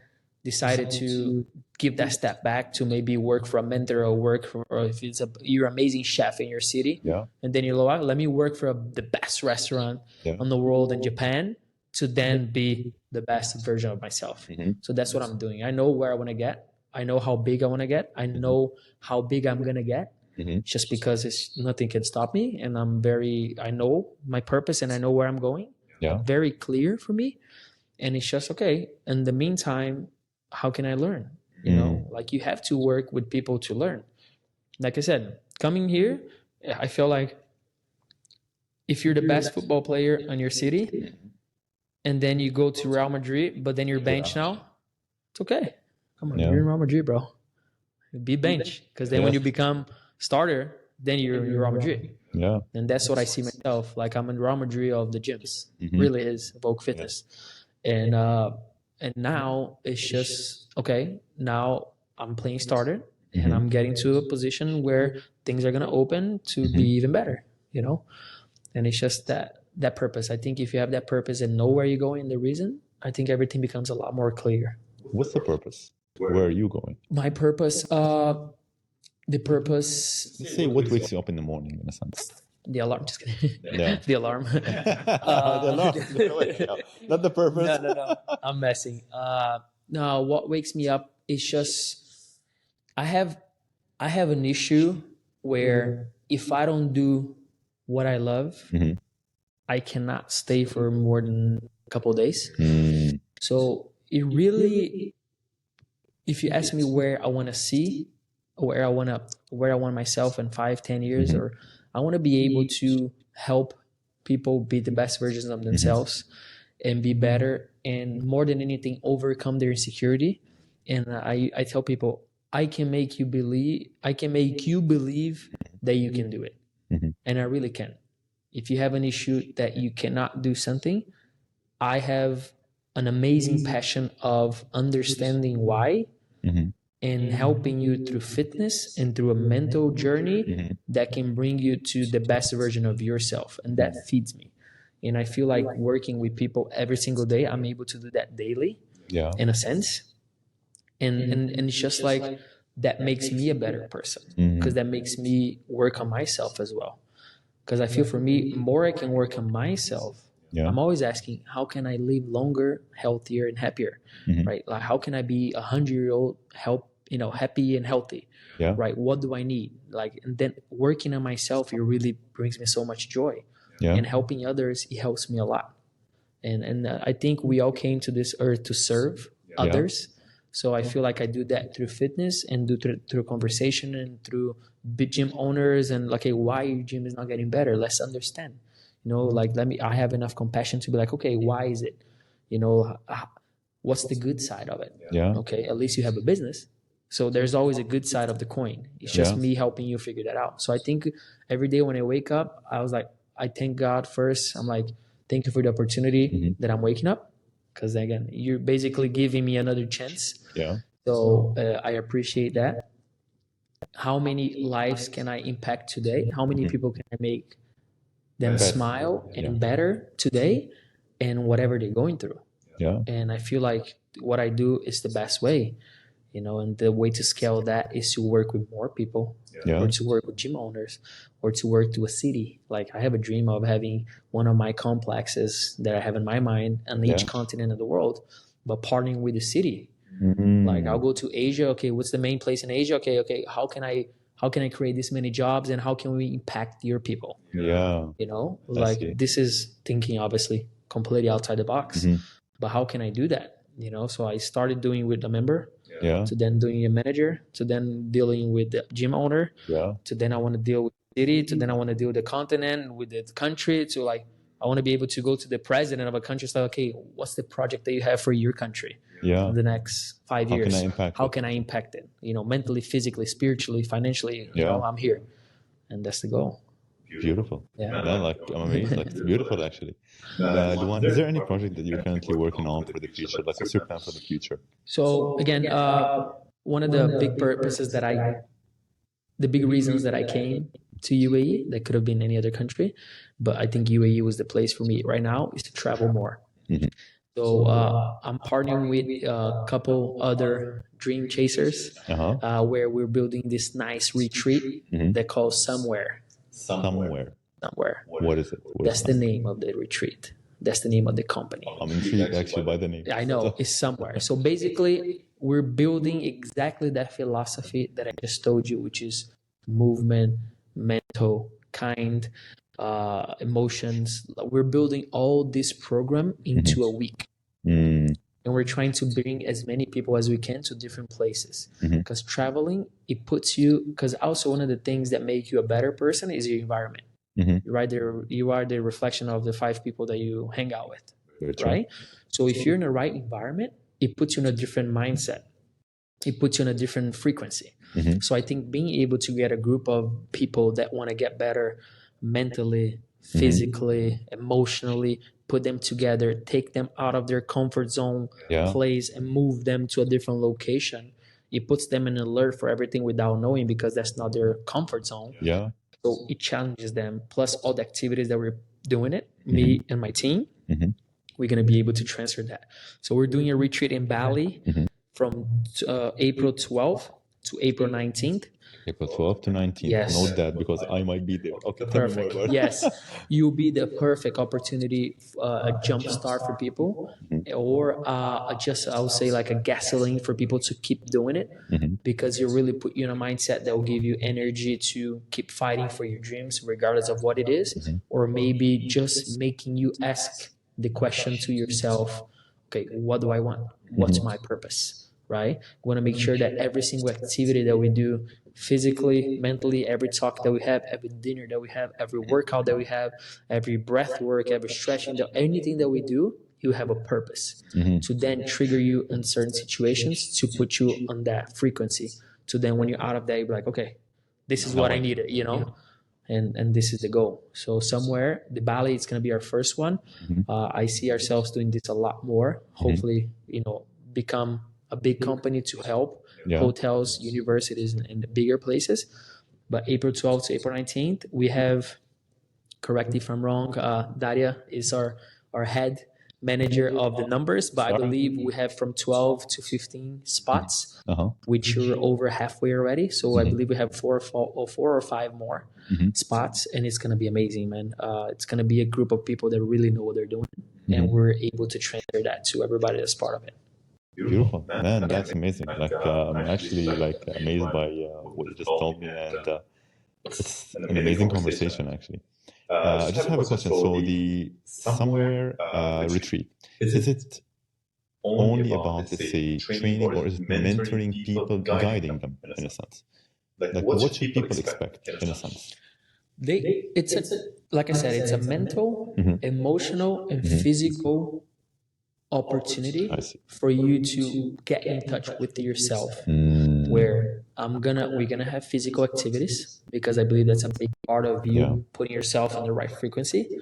decided to give that step back to maybe work for a mentor or if you're an amazing chef in your city, and then you're like, let me work for the best restaurant in the world in Japan to then be the best version of myself. So that's what I'm doing. I know where I want to get. I know how big I want to get. I know how big I'm going to get, just because nothing can stop me. And I know my purpose, and I know where I'm going. Very clear for me. And it's just, okay, in the meantime, how can I learn? Like, you have to work with people to learn. Like I said, coming here, I feel like if you're the best football player in your city, and then you go to Real Madrid, but then you're benched now, it's okay. Come on, you're in Real Madrid, bro. Be bench, because then when you become starter, then you're Real Madrid. And that's what I see myself. Like, I'm in Real Madrid of the gyms. Really is Vogue Fitness. And now it's just, okay, now I'm playing starter, and I'm getting to a position where things are going to open to be even better, And it's just that purpose. I think if you have that purpose and know where you're going, the reason, I think everything becomes a lot more clear. What's the purpose? Where are you going? My purpose, the purpose. Let's say, what wakes you up in the morning, in a sense? The alarm, just kidding. The alarm. The alarm. Not the purpose. No. I'm messing. No, what wakes me up is just, I have I have an issue where if I don't do what I love, Mhm. I cannot stay for more than a couple of days. Mm. So it really, if you ask me where I want to see, where I want myself in 5, 10 years, Mhm. or I want to be able to help people be the best versions of themselves and be better, and more than anything, overcome their insecurity. And I tell people, I can make you believe that you can do it. Mhm. And I really can. If you have an issue that you cannot do something, I have an amazing passion of understanding why Mhm. and helping you through fitness and through a mental journey Mhm. that can bring you to the best version of yourself. And that feeds me. And I feel like working with people every single day, I'm able to do that daily Yeah. in a sense. And it's just like that makes me a better person, because Mhm. that makes me work on myself as well. Because I feel for me, more I can work on myself, Yeah. I'm always asking, how can I live longer, healthier, and happier, Mhm. right? Like, how can I be 100-year-old, happy and healthy, Yeah. right? What do I need? Like, and then working on myself, it really brings me so much joy. Yeah. And helping others, it helps me a lot. And I think we all came to this earth to serve Yeah. others. So I feel like I do that through fitness and through conversation and through big gym owners, and like, hey, why your gym is not getting better? Let's understand. Like, I have enough compassion to be like, okay, why is it? What's the good side of it? Yeah. Okay, at least you have a business. So there's always a good side of the coin. It's just Yeah. me helping you figure that out. So I think every day when I wake up, I was like, I thank God first. I'm like, thank you for the opportunity Mhm. that I'm waking up. Because again, you're basically giving me another chance. Yeah. So I appreciate that. How many lives can I impact today? How many Mhm. people can I make them Bet. smile Yeah. and better today and whatever they're going through? Yeah. And I feel like what I do is the best way. And the way to scale that is to work with more people, Yeah. or to work with gym owners, or to work to a city. Like, I have a dream of having one of my complexes that I have in my mind on Yeah. each continent of the world, but partnering with the city. Like, I'll Mm. go to Asia. Okay, what's the main place in Asia? Okay, how can I create this many jobs, and how can we impact your people? Yeah. I Like, see. this is thinking obviously completely outside the box, Mhm. but how can I do that? So I started doing with a member, Yeah. to then doing a manager, to then dealing with the gym owner, Yeah. to then I want to deal with the city, to then I want to deal with the continent, with the country, to like, I want to be able to go to the president of a country. It's like, okay, what's the project that you have for your country Yeah. in the next five How can I years? impact How it? can I impact it? Mentally, physically, spiritually, financially, Yeah. I'm here. And that's the goal. Beautiful. Yeah. Man, like I'm amazed. Like it's beautiful actually. Luan, is there any project that you're currently working on for the future? Like what's your plan for the future? So again, one of the big purposes the big reasons that I came to UAE, that could have been any other country, but I think UAE was the place for me right now, is to travel more. Mhm. So I'm partnering with a couple other dream chasers, Uh-huh. where we're building this nice retreat Mhm. that calls Somewhere. Somewhere. Somewhere. What is it? What is That's the somewhere? name of the retreat. That's the name of the company. I'm intrigued actually by the name. I know, it's Somewhere. So basically, we're building exactly that philosophy that I just told you, which is movement, mental, kind, emotions. We're building all this program Mhm. into a week. Mm. And we're trying to bring as many people as we can to different places, Mhm. because traveling, it puts you, because also one of the things that make you a better person is your environment. Mhm. Right there, you are the reflection of the 5 people that you hang out with, Very true. right? So if you're in the right environment, it puts you in a different mindset, it puts you in a different frequency. Mhm. So I think being able to get a group of people that want to get better mentally, physically, emotionally, put them together, take them out of their comfort zone Yeah. place and move them to a different location, it puts them in alert for everything without knowing, because that's not their comfort zone. Yeah. So it challenges them. Plus all the activities that we're doing it, Mhm. me and my team, Mhm. we're going to be able to transfer that. So we're doing a retreat in Bali Mhm. from April 12th to April 19th. April 12th to 19th. Yes. Note that because I might be there. Okay, tell me more Perfect. about it. Yes, you'll be the perfect opportunity, a jump start for people, or just I would say like a gasoline for people to keep doing it, because you really put you in a mindset that will give you energy to keep fighting for your dreams, regardless of what it is, or maybe just making you ask the question to yourself, okay, what do I want? What's my purpose? Right? We want to make sure that every single activity that we do, physically, mentally, every talk that we have, every dinner that we have, every workout that we have, every breath work, every stretching, anything that we do, you have a purpose to then trigger you in certain situations to put you on that frequency. So then when you're out of that, you're like, okay, this is what I needed, and this is the goal. So somewhere the Bali is going to be our first one. I see ourselves doing this a lot more. Hopefully, become a big company to help hotels, universities, and the bigger places. But April 12th to April 19th, we have, correct me if I'm wrong, Daria is our head manager of the numbers, but I believe we have from 12 to 15 spots, which are over halfway already. So I believe we have four or five more spots, and it's going to be amazing, man. It's going to be a group of people that really know what they're doing, and we're able to transfer that to everybody that's part of it. Beautiful, man. That's amazing. I'm actually amazed by what you just told me, and it's an amazing conversation, actually. I just have a question. So the somewhere retreat, is it only about, let's say, training, or is it mentoring people, guiding them in a sense? Like what should people expect in a sense? Like I said, it's a mental, emotional, and physical opportunity for you to get in touch with yourself, where we're gonna have physical activities, because I believe that's a big part of you putting yourself on the right frequency.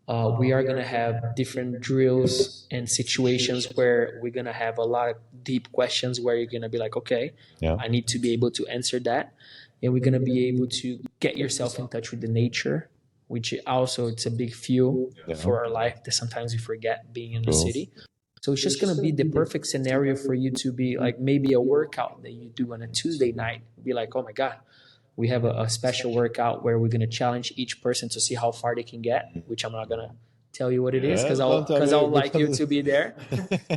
We are gonna have different drills and situations where we're gonna have a lot of deep questions where you're gonna be like, okay, I need to be able to answer that, and we're gonna be able to get yourself in touch with the nature, which also it's a big fuel for our life that sometimes we forget being in the city. So it's just going to be the perfect scenario for you to be like, maybe a workout that you do on a Tuesday night. Be like, oh my God, we have a special workout where we're going to challenge each person to see how far they can get, which I'm not going to tell you what it is because I'll like you to be there.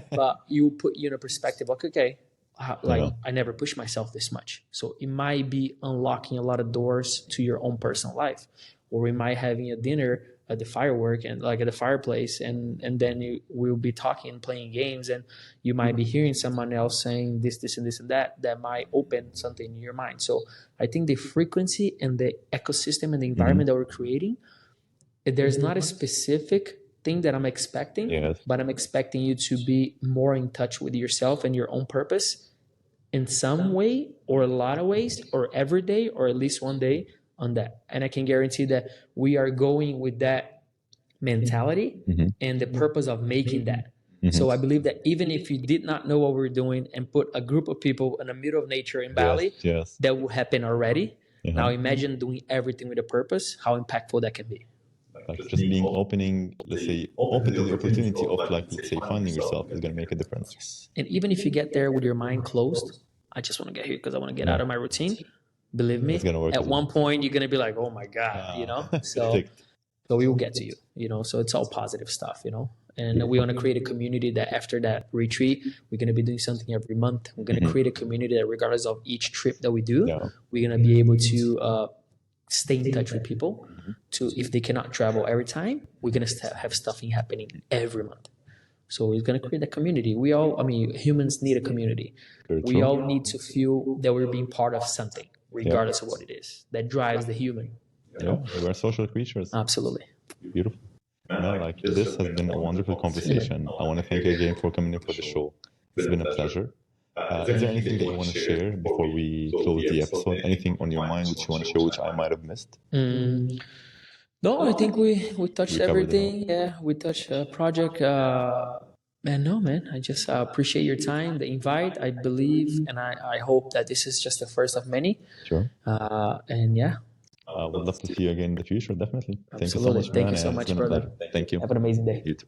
But you put you in a perspective like, okay, I never push myself this much. So it might be unlocking a lot of doors to your own personal life, or we might having a dinner at the firework and like at the fireplace, and then we'll be talking and playing games, and you might be hearing someone else saying this and this and that might open something in your mind. So I think the frequency and the ecosystem and the environment that we're creating, there's not a specific thing that I'm expecting, but I'm expecting you to be more in touch with yourself and your own purpose in some way, or a lot of ways, or every day, or at least one day on that. And I can guarantee that we are going with that mentality and the purpose of making that. So I believe that even if you did not know what we're doing and put a group of people in the middle of nature in Bali, that will happen already. Now imagine doing everything with a purpose, how impactful that can be. Like just being open to the opportunity of let's say finding yourself is going to make a difference. And even if you get there with your mind closed, I just want to get here because I want to get out of my routine. Believe me, at one point you're gonna be like, "Oh my God," So we will get to you, So it's all positive stuff, And we want to create a community that after that retreat, we're gonna be doing something every month. We're gonna create a community that, regardless of each trip that we do, we're gonna be able to stay in touch with people. To if they cannot travel every time, we're gonna have stuff happening every month. So we're gonna create a community. Humans need a community. We all need to feel that we're being part of something, regardless of what it is, that drives the human. We're social creatures. Absolutely. Beautiful. This has been a wonderful conversation. I want to thank you again for coming in for the show. It's been a pleasure. Is there anything that you want to share before we close the episode? Anything on your mind which you want to share, which I might have missed? No, I think we touched everything. We touched project. Man, I just appreciate your time, the invite. I believe and I hope that this is just the first of many. Sure. And I would love to see you again in the future, definitely. Absolutely. Thank you so much, man. Thank you so much, brother. Thank you. Have an amazing day. You too.